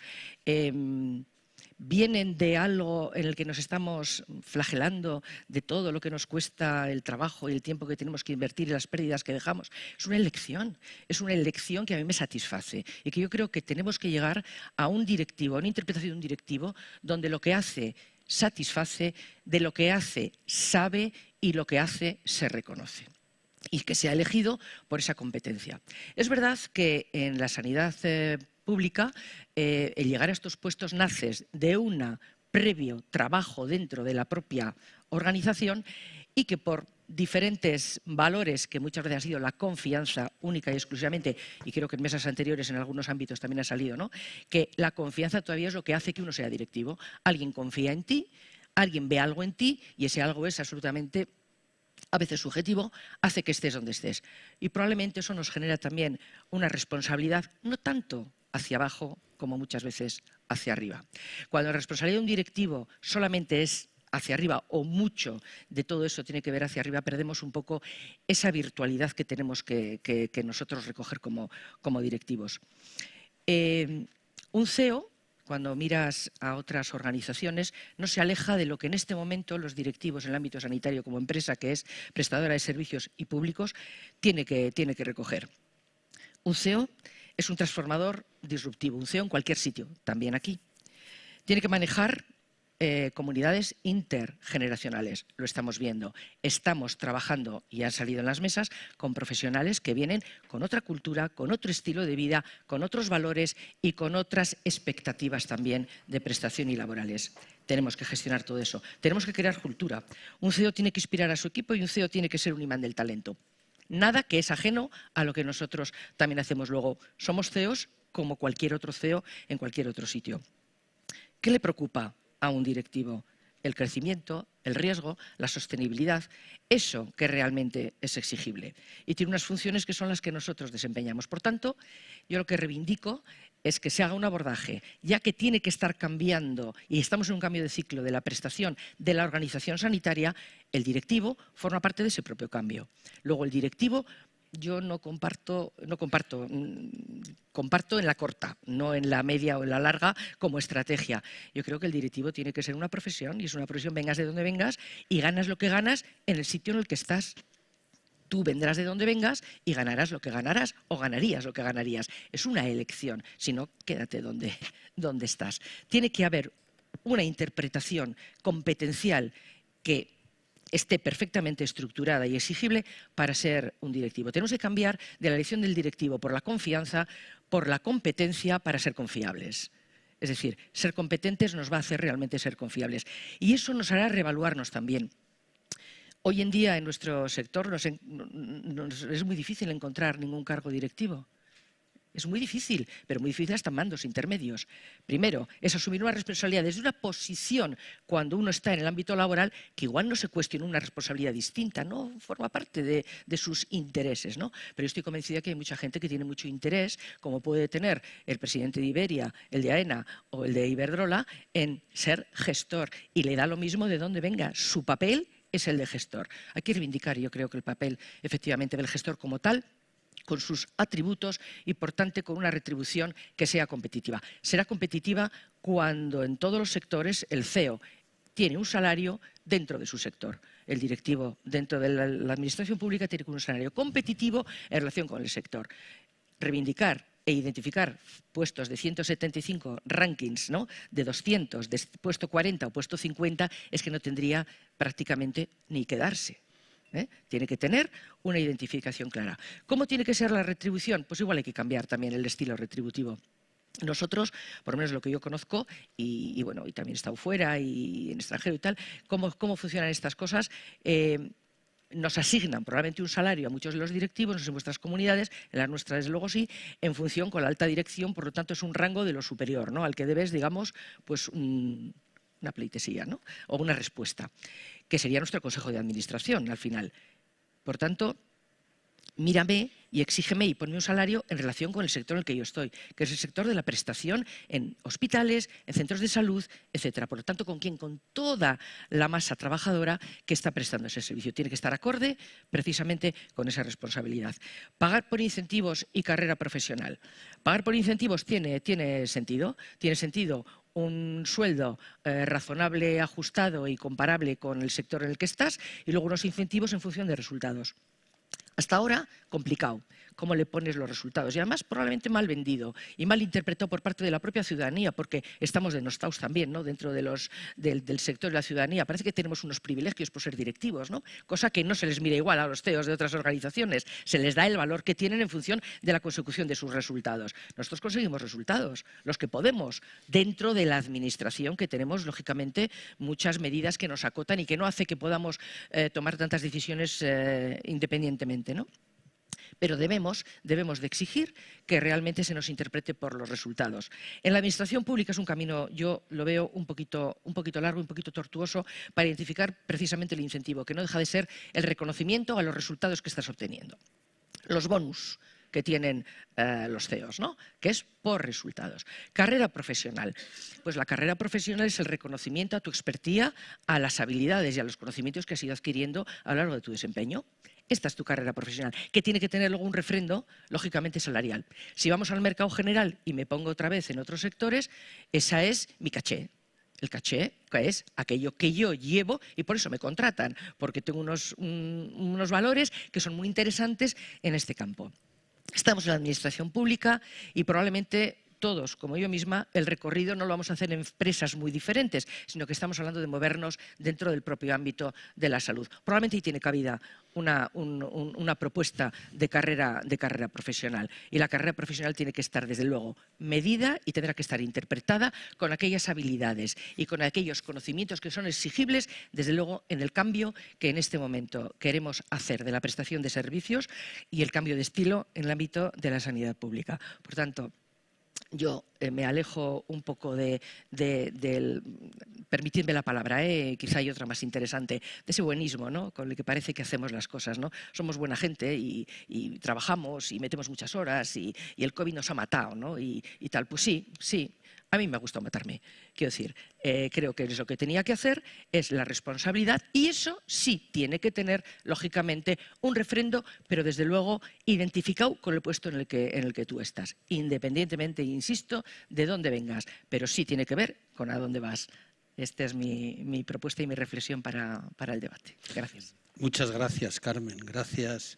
Vienen de algo en el que nos estamos flagelando de todo lo que nos cuesta el trabajo y el tiempo que tenemos que invertir y las pérdidas que dejamos. Es una elección que a mí me satisface y que yo creo que tenemos que llegar a un directivo, a una interpretación de un directivo donde lo que hace satisface, de lo que hace sabe y lo que hace se reconoce. Y que sea elegido por esa competencia. Es verdad que en la sanidad pública el llegar a estos puestos nace de un previo trabajo dentro de la propia organización y que por diferentes valores que muchas veces ha sido la confianza única y exclusivamente, y creo que en mesas anteriores en algunos ámbitos también ha salido, ¿no? Que la confianza todavía es lo que hace que uno sea directivo. Alguien confía en ti, alguien ve algo en ti y ese algo es absolutamente a veces subjetivo, hace que estés donde estés. Y probablemente eso nos genera también una responsabilidad, no tanto hacia abajo como muchas veces hacia arriba. Cuando la responsabilidad de un directivo solamente es hacia arriba o mucho de todo eso tiene que ver hacia arriba, perdemos un poco esa virtualidad que tenemos que nosotros recoger como directivos. Un CEO, cuando miras a otras organizaciones, no se aleja de lo que en este momento los directivos en el ámbito sanitario como empresa, que es prestadora de servicios y públicos, tiene que recoger. Un CEO es un transformador disruptivo, un CEO en cualquier sitio, también aquí. Tiene que manejar comunidades intergeneracionales, lo estamos viendo. Estamos trabajando, y han salido en las mesas, con profesionales que vienen con otra cultura, con otro estilo de vida, con otros valores y con otras expectativas también de prestación y laborales. Tenemos que gestionar todo eso. Tenemos que crear cultura. Un CEO tiene que inspirar a su equipo y un CEO tiene que ser un imán del talento. Nada que es ajeno a lo que nosotros también hacemos luego. Somos CEOs como cualquier otro CEO en cualquier otro sitio. ¿Qué le preocupa a un directivo? El crecimiento, el riesgo, la sostenibilidad, eso que realmente es exigible. Y tiene unas funciones que son las que nosotros desempeñamos. Por tanto, yo lo que reivindico es que se haga un abordaje, ya que tiene que estar cambiando, y estamos en un cambio de ciclo de la prestación de la organización sanitaria, el directivo forma parte de ese propio cambio. Luego, el directivo, yo comparto en la corta, no en la media o en la larga como estrategia. Yo creo que el directivo tiene que ser una profesión, y es una profesión vengas de donde vengas y ganas lo que ganas en el sitio en el que estás. Tú vendrás de donde vengas y ganarás lo que ganarás o ganarías lo que ganarías. Es una elección, si no, quédate donde estás. Tiene que haber una interpretación competencial que esté perfectamente estructurada y exigible para ser un directivo. Tenemos que cambiar de la elección del directivo por la confianza, por la competencia para ser confiables. Es decir, ser competentes nos va a hacer realmente ser confiables. Y eso nos hará reevaluarnos también. Hoy en día en nuestro sector es muy difícil encontrar ningún cargo directivo. Es muy difícil, pero muy difícil hasta mandos intermedios. Primero, es asumir una responsabilidad desde una posición cuando uno está en el ámbito laboral que igual no se cuestiona una responsabilidad distinta, no forma parte de sus intereses, ¿no? Pero yo estoy convencida que hay mucha gente que tiene mucho interés, como puede tener el presidente de Iberia, el de AENA o el de Iberdrola, en ser gestor. Y le da lo mismo de dónde venga. Su papel es el de gestor. Hay que reivindicar, yo creo, que el papel efectivamente del gestor como tal, con sus atributos y, por tanto, con una retribución que sea competitiva. Será competitiva cuando en todos los sectores el CEO tiene un salario dentro de su sector. El directivo dentro de la administración pública tiene un salario competitivo en relación con el sector. Reivindicar e identificar puestos de 175 rankings, ¿no?, de 200, de puesto 40 o puesto 50, es que no tendría prácticamente ni que darse. Tiene que tener una identificación clara. ¿Cómo tiene que ser la retribución? Pues igual hay que cambiar también el estilo retributivo. Nosotros, por lo menos lo que yo conozco, y bueno, y también he estado fuera y en extranjero y tal, cómo funcionan estas cosas. Nos asignan probablemente un salario a muchos de los directivos, no sé en vuestras comunidades, en la nuestra desde luego sí, en función con la alta dirección, por lo tanto es un rango de lo superior, ¿no?, al que debes, digamos, pues una pleitesía, ¿no?, o una respuesta, que sería nuestro consejo de administración al final. Por tanto, mírame y exígeme y ponme un salario en relación con el sector en el que yo estoy, que es el sector de la prestación en hospitales, en centros de salud, etcétera. Por lo tanto, ¿con quién? Con toda la masa trabajadora que está prestando ese servicio. Tiene que estar acorde precisamente con esa responsabilidad. Pagar por incentivos y carrera profesional. Pagar por incentivos tiene sentido. Tiene sentido un sueldo razonable, ajustado y comparable con el sector en el que estás, y luego unos incentivos en función de resultados. Hasta ahora, complicado. ¿Cómo le pones los resultados? Y además probablemente mal vendido y mal interpretado por parte de la propia ciudadanía, porque estamos denostados también, ¿no?, dentro del sector de la ciudadanía. Parece que tenemos unos privilegios por ser directivos, ¿no?, cosa que no se les mira igual a los CEOs de otras organizaciones. Se les da el valor que tienen en función de la consecución de sus resultados. Nosotros conseguimos resultados, los que podemos, dentro de la administración, que tenemos, lógicamente, muchas medidas que nos acotan y que no hace que podamos tomar tantas decisiones independientemente, ¿no? Pero debemos de exigir que realmente se nos interprete por los resultados. En la administración pública es un camino, yo lo veo un poquito largo, un poquito tortuoso, para identificar precisamente el incentivo, que no deja de ser el reconocimiento a los resultados que estás obteniendo. Los bonus que tienen los CEOs, ¿no?, que es por resultados. Carrera profesional. Pues la carrera profesional es el reconocimiento a tu expertía, a las habilidades y a los conocimientos que has ido adquiriendo a lo largo de tu desempeño. Esta es tu carrera profesional, que tiene que tener luego un refrendo, lógicamente, salarial. Si vamos al mercado general y me pongo otra vez en otros sectores, esa es mi caché. El caché, que es aquello que yo llevo, y por eso me contratan, porque tengo unos valores que son muy interesantes en este campo. Estamos en la administración pública y probablemente todos, como yo misma, el recorrido no lo vamos a hacer en empresas muy diferentes, sino que estamos hablando de movernos dentro del propio ámbito de la salud. Probablemente ahí tiene cabida una propuesta de carrera profesional. Y la carrera profesional tiene que estar, desde luego, medida y tendrá que estar interpretada con aquellas habilidades y con aquellos conocimientos que son exigibles, desde luego, en el cambio que en este momento queremos hacer de la prestación de servicios y el cambio de estilo en el ámbito de la sanidad pública. Por tanto, yo me alejo un poco del, permitidme la palabra, quizá hay otra más interesante, de ese buenismo, ¿no?, con el que parece que hacemos las cosas, ¿no? Somos buena gente y trabajamos y metemos muchas horas y el COVID nos ha matado, ¿no? Y tal. Pues sí, a mí me ha gustado matarme. Quiero decir, creo que lo que tenía que hacer es la responsabilidad, y eso sí tiene que tener, lógicamente, un refrendo, pero desde luego identificado con el puesto en el que tú estás, independientemente, insisto, de dónde vengas, pero sí tiene que ver con a dónde vas. Esta es mi propuesta y mi reflexión para el debate. Gracias. Muchas gracias, Carmen. Gracias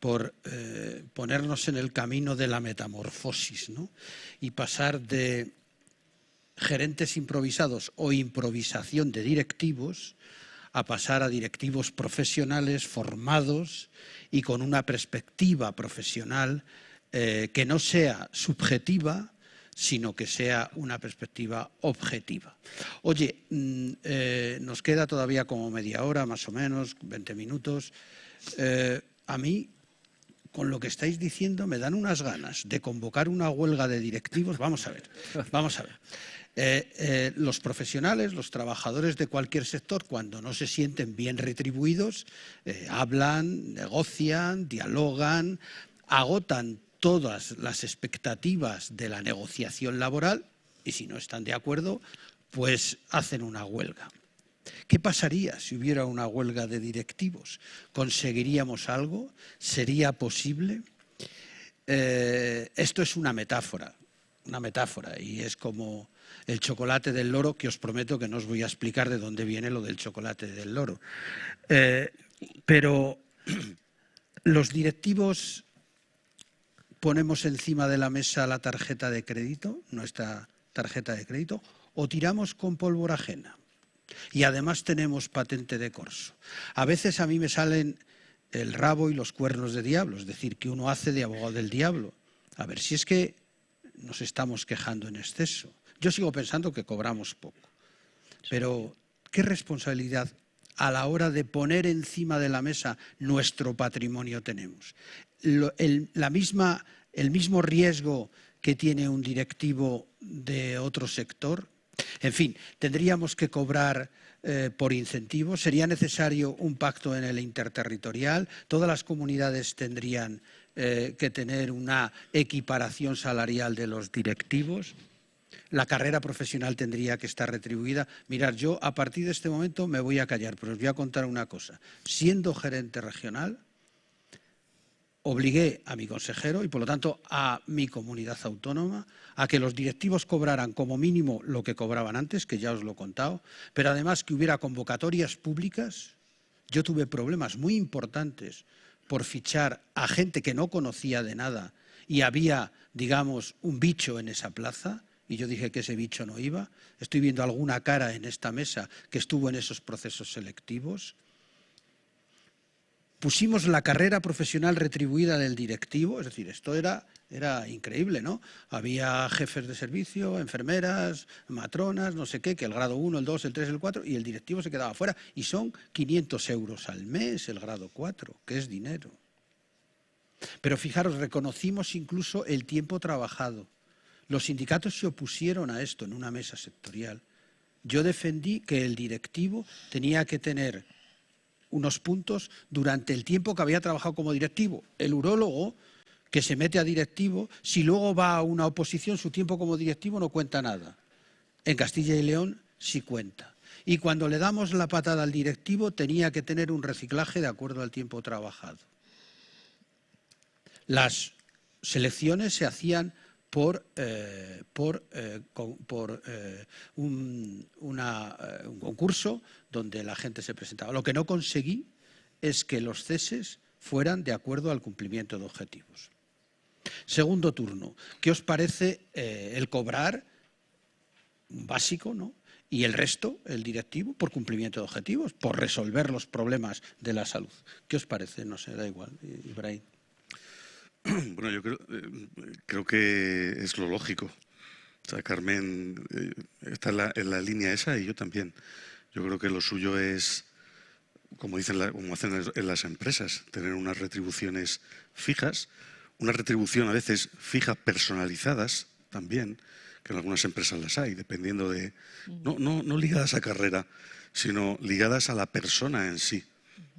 por ponernos en el camino de la metamorfosis, ¿no? Y pasar de gerentes improvisados o improvisación de directivos a pasar a directivos profesionales formados y con una perspectiva profesional que no sea subjetiva, sino que sea una perspectiva objetiva. Oye, nos queda todavía como media hora, más o menos, 20 minutos. A mí, con lo que estáis diciendo, me dan unas ganas de convocar una huelga de directivos. Vamos a ver. Los profesionales, los trabajadores de cualquier sector, cuando no se sienten bien retribuidos, hablan, negocian, dialogan, agotan todas las expectativas de la negociación laboral y, si no están de acuerdo, pues hacen una huelga. ¿Qué pasaría si hubiera una huelga de directivos? ¿Conseguiríamos algo? ¿Sería posible? Esto es una metáfora, y es como el chocolate del loro, que os prometo que no os voy a explicar de dónde viene lo del chocolate del loro. Pero los directivos ponemos encima de la mesa la tarjeta de crédito, nuestra tarjeta de crédito, o tiramos con pólvora ajena. Y además tenemos patente de corso. A veces a mí me salen el rabo y los cuernos de diablo, es decir, que uno hace de abogado del diablo. A ver, si es que nos estamos quejando en exceso. Yo sigo pensando que cobramos poco. Pero, ¿qué responsabilidad a la hora de poner encima de la mesa nuestro patrimonio tenemos? El mismo riesgo que tiene un directivo de otro sector. En fin, tendríamos que cobrar por incentivos, sería necesario un pacto en el interterritorial, todas las comunidades tendrían que tener una equiparación salarial de los directivos, la carrera profesional tendría que estar retribuida. Mirad, yo a partir de este momento me voy a callar, pero os voy a contar una cosa. Siendo gerente regional, obligué a mi consejero y, por lo tanto, a mi comunidad autónoma a que los directivos cobraran como mínimo lo que cobraban antes, que ya os lo he contado, pero además que hubiera convocatorias públicas. Yo tuve problemas muy importantes por fichar a gente que no conocía de nada y había, digamos, un bicho en esa plaza y yo dije que ese bicho no iba. Estoy viendo alguna cara en esta mesa que estuvo en esos procesos selectivos. Pusimos la carrera profesional retribuida del directivo, es decir, esto era increíble, ¿no? Había jefes de servicio, enfermeras, matronas, no sé qué, que el grado 1, el 2, el 3, el 4, y el directivo se quedaba fuera. Y son 500 euros al mes el grado 4, que es dinero. Pero fijaros, reconocimos incluso el tiempo trabajado. Los sindicatos se opusieron a esto en una mesa sectorial. Yo defendí que el directivo tenía que tener unos puntos durante el tiempo que había trabajado como directivo. El urólogo que se mete a directivo, si luego va a una oposición, su tiempo como directivo no cuenta nada. En Castilla y León sí cuenta. Y cuando le damos la patada al directivo, tenía que tener un reciclaje de acuerdo al tiempo trabajado. Las selecciones se hacían por un concurso donde la gente se presentaba. Lo que no conseguí es que los ceses fueran de acuerdo al cumplimiento de objetivos. Segundo turno, ¿qué os parece el cobrar un básico, ¿no? Y el resto, el directivo, por cumplimiento de objetivos, por resolver los problemas de la salud? ¿Qué os parece? No sé, da igual, Ibrahim. Bueno, yo creo que es lo lógico. O sea, Carmen está en la línea esa y yo también. Yo creo que lo suyo es, como hacen en las empresas, tener unas retribuciones fijas, una retribución a veces fijas, personalizadas también, que en algunas empresas las hay, dependiendo de... No ligadas a carrera, sino ligadas a la persona en sí.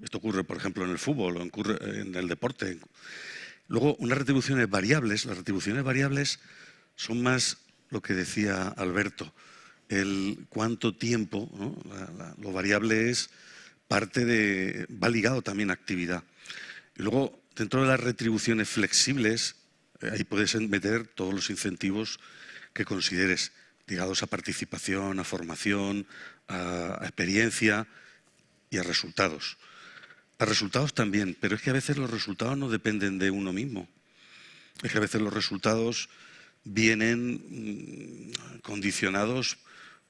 Esto ocurre, por ejemplo, en el fútbol o ocurre en el deporte. Luego, unas retribuciones variables. Las retribuciones variables son más lo que decía Alberto, el cuánto tiempo, ¿no? Lo variable es parte de... va ligado también a actividad. Y luego, dentro de las retribuciones flexibles, ahí puedes meter todos los incentivos que consideres, ligados a participación, a formación, a experiencia y a resultados. A resultados también, pero es que a veces los resultados no dependen de uno mismo. Es que a veces los resultados vienen condicionados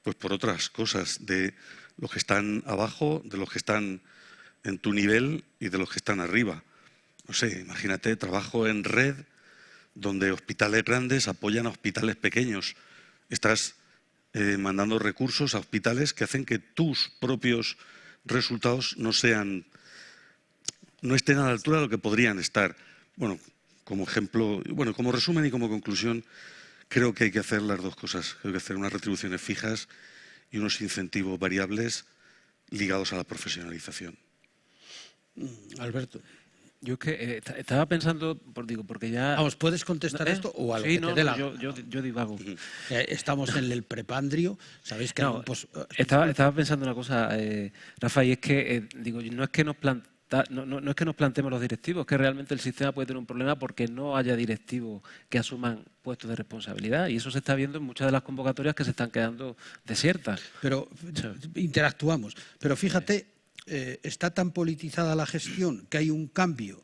pues, por otras cosas, de los que están abajo, de los que están en tu nivel y de los que están arriba. No sé, imagínate, trabajo en red donde hospitales grandes apoyan a hospitales pequeños. Estás mandando recursos a hospitales que hacen que tus propios resultados no estén a la altura de lo que podrían estar. Bueno, como ejemplo, bueno, como resumen y como conclusión, creo que hay que hacer las dos cosas. Hay que hacer unas retribuciones fijas y unos incentivos variables ligados a la profesionalización. Alberto. Yo es que estaba pensando, porque ya... Vamos, ¿puedes contestar esto o a lo sí, que te dé la yo divago. Estamos en el prepandrio, sabéis que... No, estaba pensando una cosa, Rafa, y es que, no es que nos planteemos los directivos, que realmente el sistema puede tener un problema porque no haya directivos que asuman puestos de responsabilidad, y eso se está viendo en muchas de las convocatorias que se están quedando desiertas. Pero interactuamos. Pero fíjate, está tan politizada la gestión que hay un cambio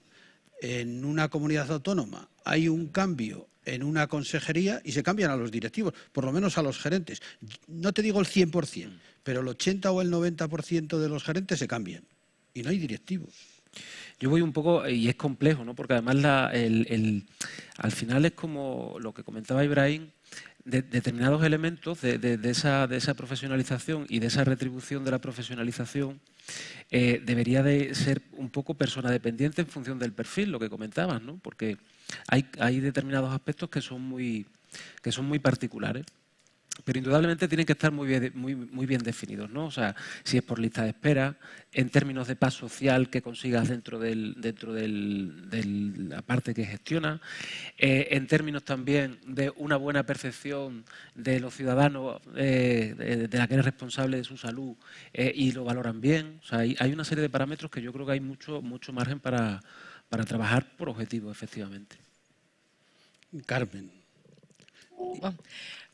en una comunidad autónoma, hay un cambio en una consejería y se cambian a los directivos, por lo menos a los gerentes. No te digo el 100%, pero el 80 o el 90% de los gerentes se cambian y no hay directivos. Yo voy un poco, y es complejo, ¿no? Porque además al final es como lo que comentaba Ibrahim, determinados elementos de esa profesionalización y de esa retribución de la profesionalización debería de ser un poco persona dependiente en función del perfil, lo que comentabas, ¿no? Porque hay determinados aspectos que son muy particulares. Pero indudablemente tienen que estar muy bien definidos, ¿no? O sea, si es por lista de espera, en términos de paz social que consigas dentro de la parte que gestiona, en términos también de una buena percepción de los ciudadanos, de la que eres responsable de su salud y lo valoran bien. O sea, hay una serie de parámetros que yo creo que hay mucho margen para trabajar por objetivos, efectivamente. Carmen.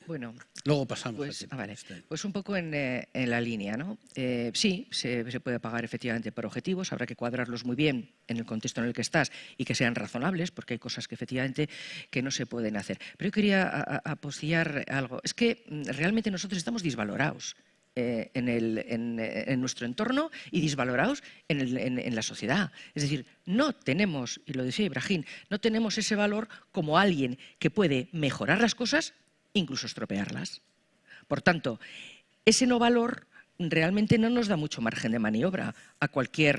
Bueno, luego pasamos. Pues, vale. Pues un poco en la línea, ¿no? Sí, se puede pagar efectivamente por objetivos, habrá que cuadrarlos muy bien en el contexto en el que estás y que sean razonables, porque hay cosas que efectivamente que no se pueden hacer. Pero yo quería apostillar algo. Es que realmente nosotros estamos disvalorados en nuestro entorno y disvalorados en la sociedad. Es decir, no tenemos, y lo decía Ibrahim, no tenemos ese valor como alguien que puede mejorar las cosas, incluso estropearlas. Por tanto, ese no valor realmente no nos da mucho margen de maniobra a cualquier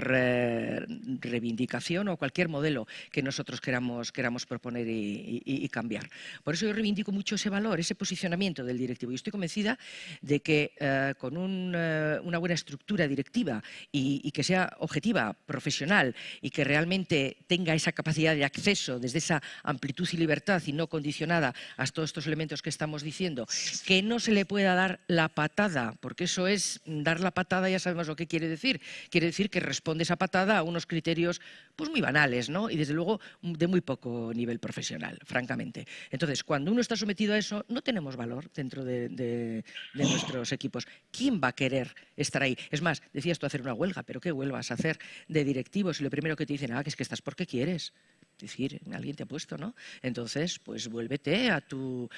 reivindicación o a cualquier modelo que nosotros queramos proponer y cambiar. Por eso yo reivindico mucho ese valor, ese posicionamiento del directivo. Y estoy convencida de que con una buena estructura directiva y que sea objetiva, profesional y que realmente tenga esa capacidad de acceso desde esa amplitud y libertad y no condicionada a todos estos elementos que estamos diciendo, que no se le pueda dar la patada, porque eso es dar la patada, ya sabemos lo que quiere decir. Quiere decir que responde esa patada a unos criterios pues muy banales, ¿no? Y desde luego de muy poco nivel profesional, francamente. Entonces, cuando uno está sometido a eso, no tenemos valor dentro de nuestros equipos. ¿Quién va a querer estar ahí? Es más, decías tú hacer una huelga, pero ¿qué huelga vas a hacer de directivos? Y lo primero que te dicen, que es que estás porque quieres. Es decir, alguien te ha puesto, ¿no? Entonces, pues vuélvete a tu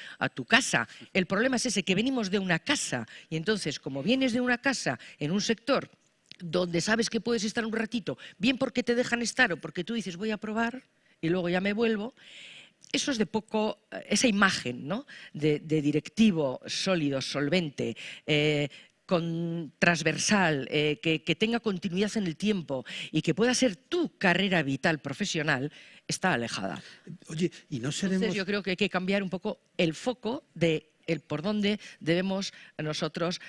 casa. El problema es ese, que venimos de una casa y entonces, como vienes de una casa en un sector donde sabes que puedes estar un ratito, bien porque te dejan estar o porque tú dices voy a probar y luego ya me vuelvo, eso es de poco, esa imagen, ¿no? de directivo sólido, solvente, transversal, que tenga continuidad en el tiempo y que pueda ser tu carrera vital profesional, está alejada. Oye, y no seremos... Entonces yo creo que hay que cambiar un poco el foco de por dónde debemos nosotros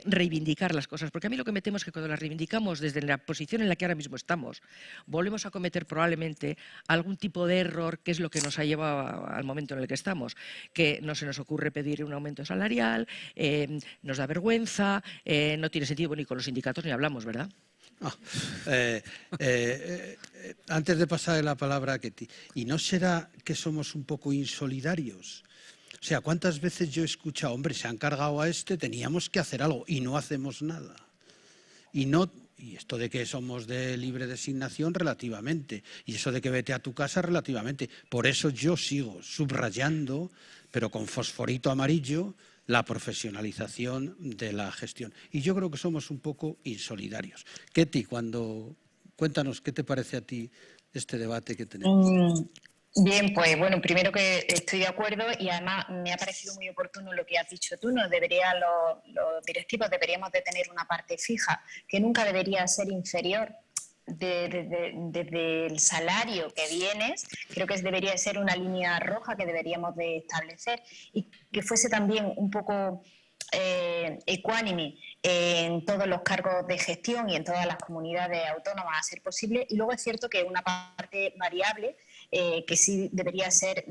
reivindicar las cosas. Porque a mí lo que me temo es que cuando las reivindicamos desde la posición en la que ahora mismo estamos, volvemos a cometer probablemente algún tipo de error, que es lo que nos ha llevado al momento en el que estamos. Que no se nos ocurre pedir un aumento salarial, nos da vergüenza, no tiene sentido, ni con los sindicatos ni hablamos, ¿verdad? Antes de pasar la palabra a Ketty, ¿y no será que somos un poco insolidarios? O sea, ¿cuántas veces yo he escuchado, hombre, se han cargado a este, teníamos que hacer algo y no hacemos nada? Y esto de que somos de libre designación, relativamente. Y eso de que vete a tu casa, relativamente. Por eso yo sigo subrayando, pero con fosforito amarillo, la profesionalización de la gestión. Y yo creo que somos un poco insolidarios. Ketty, cuéntanos, ¿qué te parece a ti este debate que tenemos? Bien, pues bueno, primero que estoy de acuerdo y además me ha parecido muy oportuno lo que has dicho tú. Los directivos deberíamos de tener una parte fija que nunca debería ser inferior desde el salario que vienes. Creo que debería ser una línea roja que deberíamos de establecer y que fuese también un poco ecuánime en todos los cargos de gestión y en todas las comunidades autónomas a ser posible. Y luego es cierto que una parte variable que sí debería ser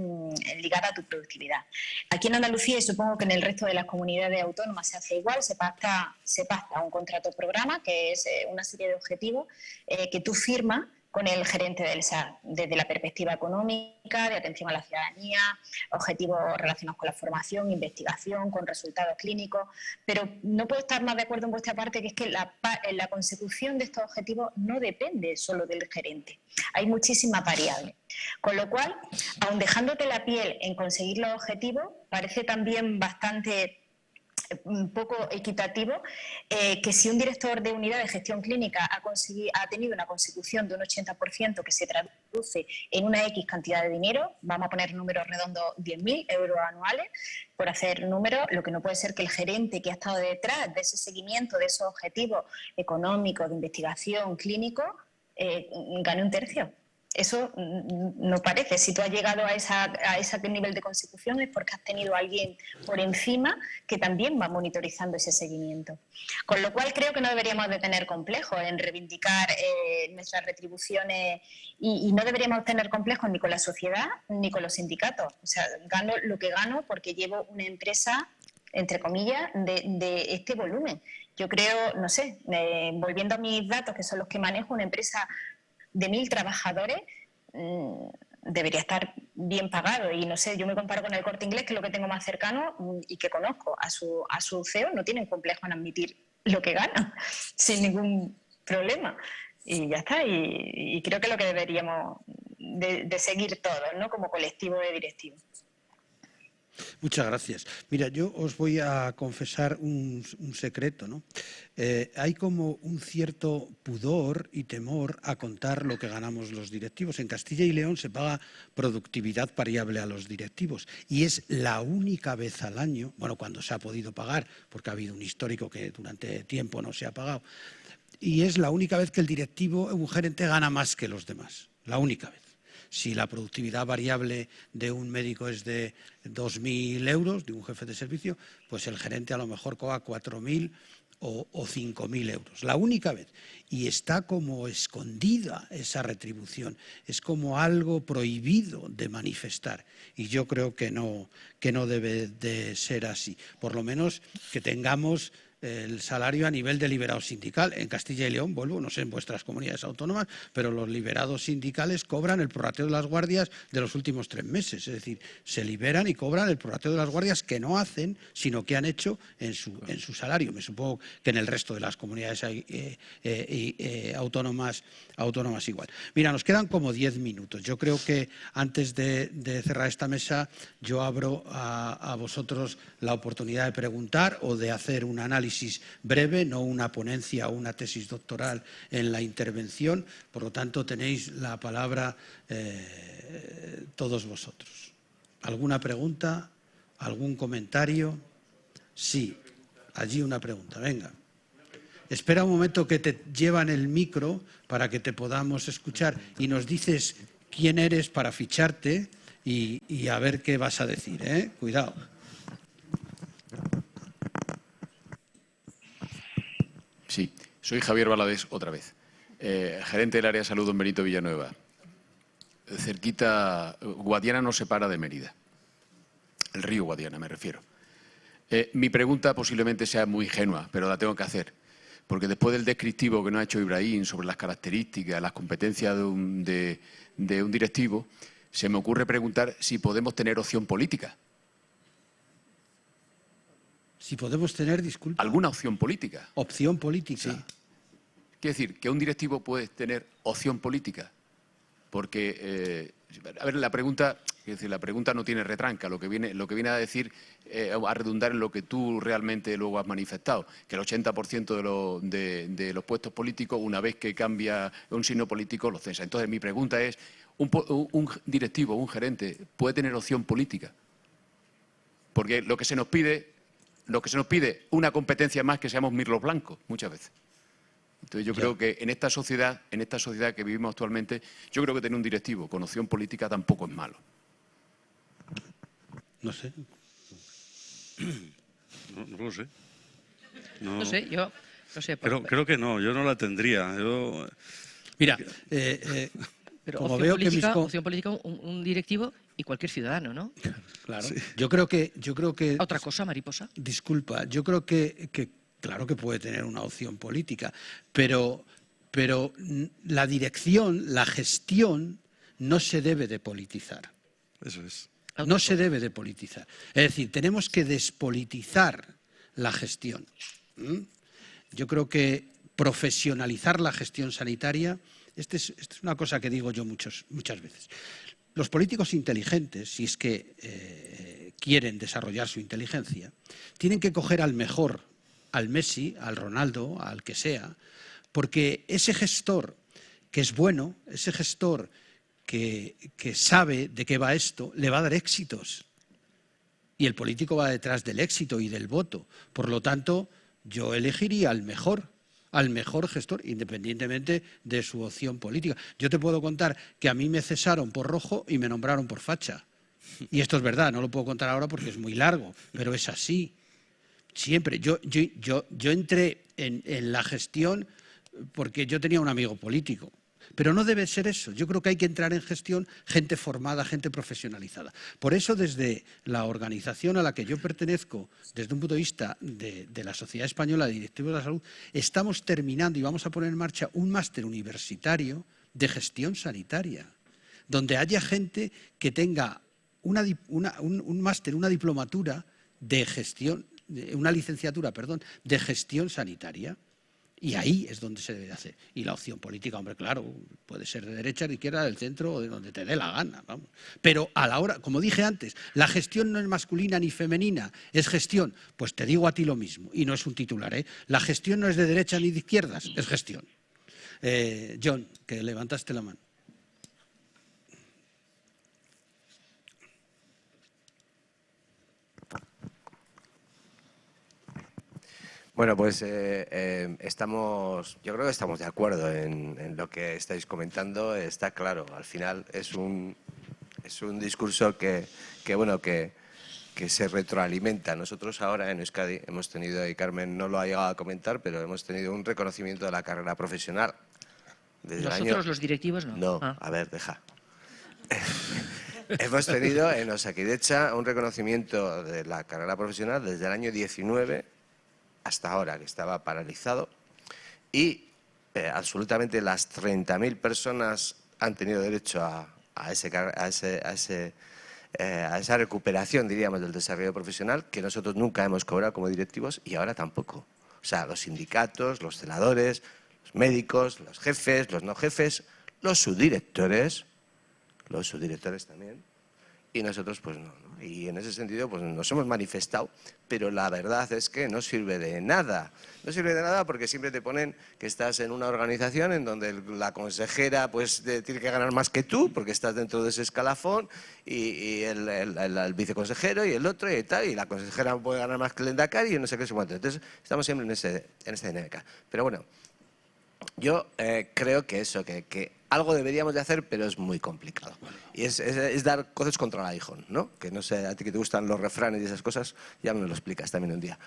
ligada a tu productividad. Aquí en Andalucía, y supongo que en el resto de las comunidades autónomas se hace igual, se pacta un contrato programa, que es una serie de objetivos que tú firmas con el gerente del SAR, desde la perspectiva económica, de atención a la ciudadanía, objetivos relacionados con la formación, investigación, con resultados clínicos, pero no puedo estar más de acuerdo en vuestra parte, que es que la consecución de estos objetivos no depende solo del gerente. Hay muchísimas variables. Con lo cual, aun dejándote la piel en conseguir los objetivos, parece también bastante poco equitativo que si un director de unidad de gestión clínica ha tenido una consecución de un 80% que se traduce en una X cantidad de dinero, vamos a poner números redondos, 10.000 euros anuales, por hacer números, lo que no puede ser que el gerente que ha estado detrás de ese seguimiento, de esos objetivos económicos, de investigación, clínico, gane un tercio. Eso no parece. Si tú has llegado a ese nivel de consecución es porque has tenido a alguien por encima que también va monitorizando ese seguimiento. Con lo cual creo que no deberíamos de tener complejos en reivindicar nuestras retribuciones y no deberíamos tener complejos ni con la sociedad ni con los sindicatos. O sea, gano lo que gano porque llevo una empresa, entre comillas, de este volumen. Yo creo, no sé, volviendo a mis datos, que son los que manejo, una empresa de 1.000 trabajadores debería estar bien pagado. Y no sé, yo me comparo con el Corte Inglés, que es lo que tengo más cercano y que conozco. A su CEO no tienen complejo en admitir lo que ganan, sin ningún problema. Y ya está. Y creo que es lo que deberíamos de seguir todos, ¿no? Como colectivo de directivos. Muchas gracias. Mira, yo os voy a confesar un secreto, ¿no? Hay como un cierto pudor y temor a contar lo que ganamos los directivos. En Castilla y León se paga productividad variable a los directivos y es la única vez al año, bueno, cuando se ha podido pagar, porque ha habido un histórico que durante tiempo no se ha pagado, y es la única vez que el directivo, un gerente, gana más que los demás, la única vez. Si la productividad variable de un médico es de 2.000 euros, de un jefe de servicio, pues el gerente a lo mejor cobra 4.000 o 5.000 euros. La única vez. Y está como escondida esa retribución. Es como algo prohibido de manifestar. Y yo creo que no debe de ser así. Por lo menos que tengamos el salario a nivel de liberado sindical. En Castilla y León, vuelvo, no sé en vuestras comunidades autónomas, pero los liberados sindicales cobran el prorrateo de las guardias de los últimos 3 meses. Es decir, se liberan y cobran el prorrateo de las guardias que no hacen, sino que han hecho en su salario. Me supongo que en el resto de las comunidades autónomas igual. Mira, nos quedan como 10 minutos. Yo creo que antes de cerrar esta mesa, yo abro a vosotros la oportunidad de preguntar o de hacer un análisis breve, no una ponencia o una tesis doctoral en la intervención. Por lo tanto, tenéis la palabra todos vosotros. ¿Alguna pregunta? ¿Algún comentario? Sí, allí una pregunta. Venga. Espera un momento que te llevan el micro para que te podamos escuchar y nos dices quién eres para ficharte y a ver qué vas a decir, ¿eh? Cuidado. Sí, soy Javier Valadés otra vez, gerente del área de salud don Benito Villanueva. Cerquita, Guadiana nos separa de Mérida, el río Guadiana me refiero. Mi pregunta posiblemente sea muy ingenua, pero la tengo que hacer, porque después del descriptivo que nos ha hecho Ibrahim sobre las características, las competencias de un directivo, se me ocurre preguntar si podemos tener opción política. Si podemos tener, disculpa. ¿Alguna opción política? Opción política. Sí. Quiere decir que un directivo puede tener opción política. Porque, a ver, la pregunta no tiene retranca. Lo que viene a decir, a redundar en lo que tú realmente luego has manifestado, que el 80% de los puestos políticos, una vez que cambia un signo político, los cesa. Entonces, mi pregunta es, ¿un directivo, un gerente, puede tener opción política? Porque lo que se nos pide, una competencia más que seamos mirlos blancos, muchas veces. Entonces yo creo que en esta sociedad que vivimos actualmente, yo creo que tener un directivo con opción política tampoco es malo. No sé. No lo sé. No sé, yo no sé. Creo que no, yo no la tendría. Mira, pero como opción veo política, que opción política, un directivo y cualquier ciudadano, ¿no? Claro. Sí. Yo creo que ¿Otra cosa, mariposa? Disculpa, yo creo que claro que puede tener una opción política, pero la dirección, la gestión, no se debe de politizar. Eso es. No se debe de politizar. Es decir, tenemos que despolitizar la gestión. Yo creo que profesionalizar la gestión sanitaria, esta es una cosa que digo yo muchas veces. Los políticos inteligentes, si es que quieren desarrollar su inteligencia, tienen que coger al mejor, al Messi, al Ronaldo, al que sea, porque ese gestor que es bueno, ese gestor que sabe de qué va esto, le va a dar éxitos. Y el político va detrás del éxito y del voto. Por lo tanto, yo elegiría al mejor gestor, independientemente de su opción política. Yo te puedo contar que a mí me cesaron por rojo y me nombraron por facha. Y esto es verdad, no lo puedo contar ahora porque es muy largo, pero es así. Siempre. Yo entré en la gestión porque yo tenía un amigo político. Pero no debe ser eso. Yo creo que hay que entrar en gestión gente formada, gente profesionalizada. Por eso, desde la organización a la que yo pertenezco, desde un punto de vista de la Sociedad Española de Directivos de la Salud, estamos terminando y vamos a poner en marcha un máster universitario de gestión sanitaria, donde haya gente que tenga un máster, una diplomatura de gestión, una licenciatura, perdón, de gestión sanitaria. Y ahí es donde se debe de hacer. Y la opción política, hombre, claro, puede ser de derecha, de izquierda, del centro o de donde te dé la gana, vamos. Pero a la hora, como dije antes, la gestión no es masculina ni femenina, es gestión. Pues te digo a ti lo mismo, y no es un titular, ¿eh? La gestión no es de derecha ni de izquierdas, es gestión. John, que levantaste la mano. Bueno, pues yo creo que estamos de acuerdo en lo que estáis comentando. Está claro, al final es un discurso que se retroalimenta. Nosotros ahora en Euskadi hemos tenido, y Carmen no lo ha llegado a comentar, pero hemos tenido un reconocimiento de la carrera profesional. Desde Nosotros los directivos no. No, a ver, deja. Hemos tenido en Osakidetza un reconocimiento de la carrera profesional desde el año 19 hasta ahora, que estaba paralizado, y absolutamente las 30.000 personas han tenido derecho a esa recuperación, diríamos, del desarrollo profesional, que nosotros nunca hemos cobrado como directivos y ahora tampoco. O sea, los sindicatos, los celadores, los médicos, los jefes, los no jefes, los subdirectores también, y nosotros pues no. Y en ese sentido pues nos hemos manifestado, pero la verdad es que no sirve de nada. No sirve de nada porque siempre te ponen que estás en una organización en donde la consejera pues tiene que ganar más que tú porque estás dentro de ese escalafón, y el viceconsejero y el otro y tal, y la consejera puede ganar más que el lehendakari y no sé qué, cuánto. Entonces estamos siempre en esta dinámica. Pero bueno, yo creo que eso, que algo deberíamos de hacer, pero es muy complicado. Y es dar coces contra el aguijón, ¿no? Que no sé, a ti que te gustan los refranes y esas cosas, ya me lo explicas también un día.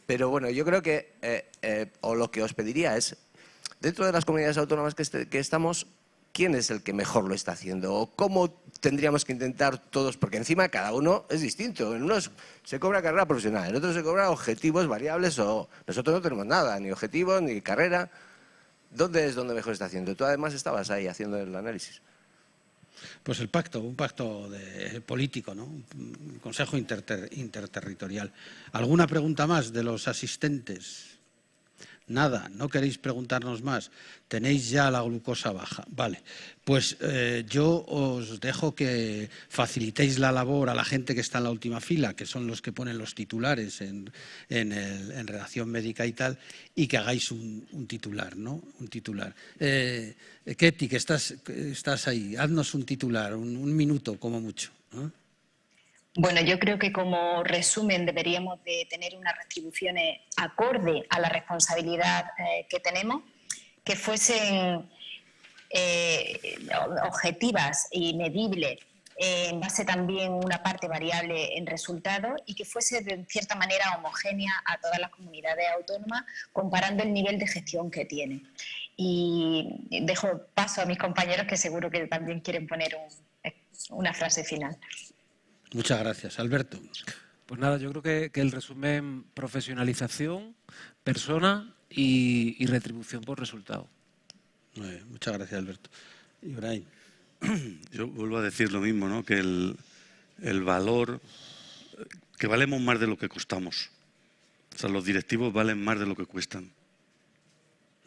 Pero bueno, yo creo que, o lo que os pediría es, dentro de las comunidades autónomas que estamos, ¿quién es el que mejor lo está haciendo? ¿O cómo tendríamos que intentar todos? Porque encima cada uno es distinto. En unos se cobra carrera profesional, en otros se cobra objetivos, variables, o nosotros no tenemos nada, ni objetivos, ni carrera. ¿Dónde es donde mejor está haciendo? Tú además estabas ahí haciendo el análisis. Pues el pacto, un pacto político, ¿no? Un consejo interterritorial. ¿Alguna pregunta más de los asistentes? Nada, ¿no queréis preguntarnos más? Tenéis ya la glucosa baja. Vale, pues yo os dejo que facilitéis la labor a la gente que está en la última fila, que son los que ponen los titulares en redacción médica y tal, y que hagáis un titular, ¿no? Un titular. Ketty, que estás ahí, haznos un titular, un minuto como mucho, ¿no? Bueno, yo creo que como resumen deberíamos de tener unas retribuciones acorde a la responsabilidad que tenemos, que fuesen objetivas y medibles, en base también una parte variable en resultados y que fuese de cierta manera homogénea a todas las comunidades autónomas, comparando el nivel de gestión que tiene. Y dejo paso a mis compañeros que seguro que también quieren poner una frase final. Muchas gracias. Alberto. Pues nada, yo creo que el resumen: profesionalización, persona y retribución por resultado. Muy bien, muchas gracias, Alberto. Ibrahim. Yo vuelvo a decir lo mismo, ¿no? Que el valor, que valemos más de lo que costamos. O sea, los directivos valen más de lo que cuestan.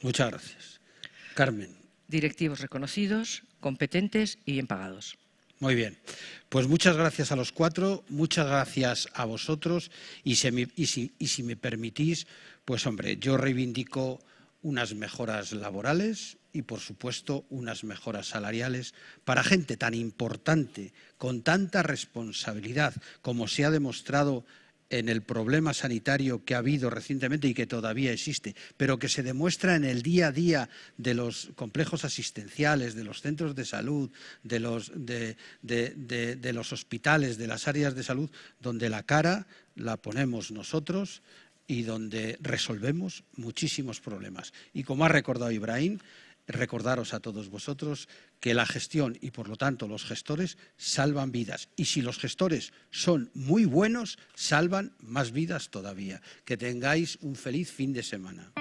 Muchas gracias. Carmen. Directivos reconocidos, competentes y bien pagados. Muy bien. Pues muchas gracias a los cuatro, muchas gracias a vosotros y si me permitís, pues hombre, yo reivindico unas mejoras laborales y por supuesto unas mejoras salariales para gente tan importante, con tanta responsabilidad como se ha demostrado en el problema sanitario que ha habido recientemente y que todavía existe, pero que se demuestra en el día a día de los complejos asistenciales, de los centros de salud, de los hospitales, de las áreas de salud, donde la cara la ponemos nosotros y donde resolvemos muchísimos problemas. Y como ha recordado Ibrahim, recordaros a todos vosotros que la gestión y, por lo tanto, los gestores salvan vidas. Y si los gestores son muy buenos, salvan más vidas todavía. Que tengáis un feliz fin de semana.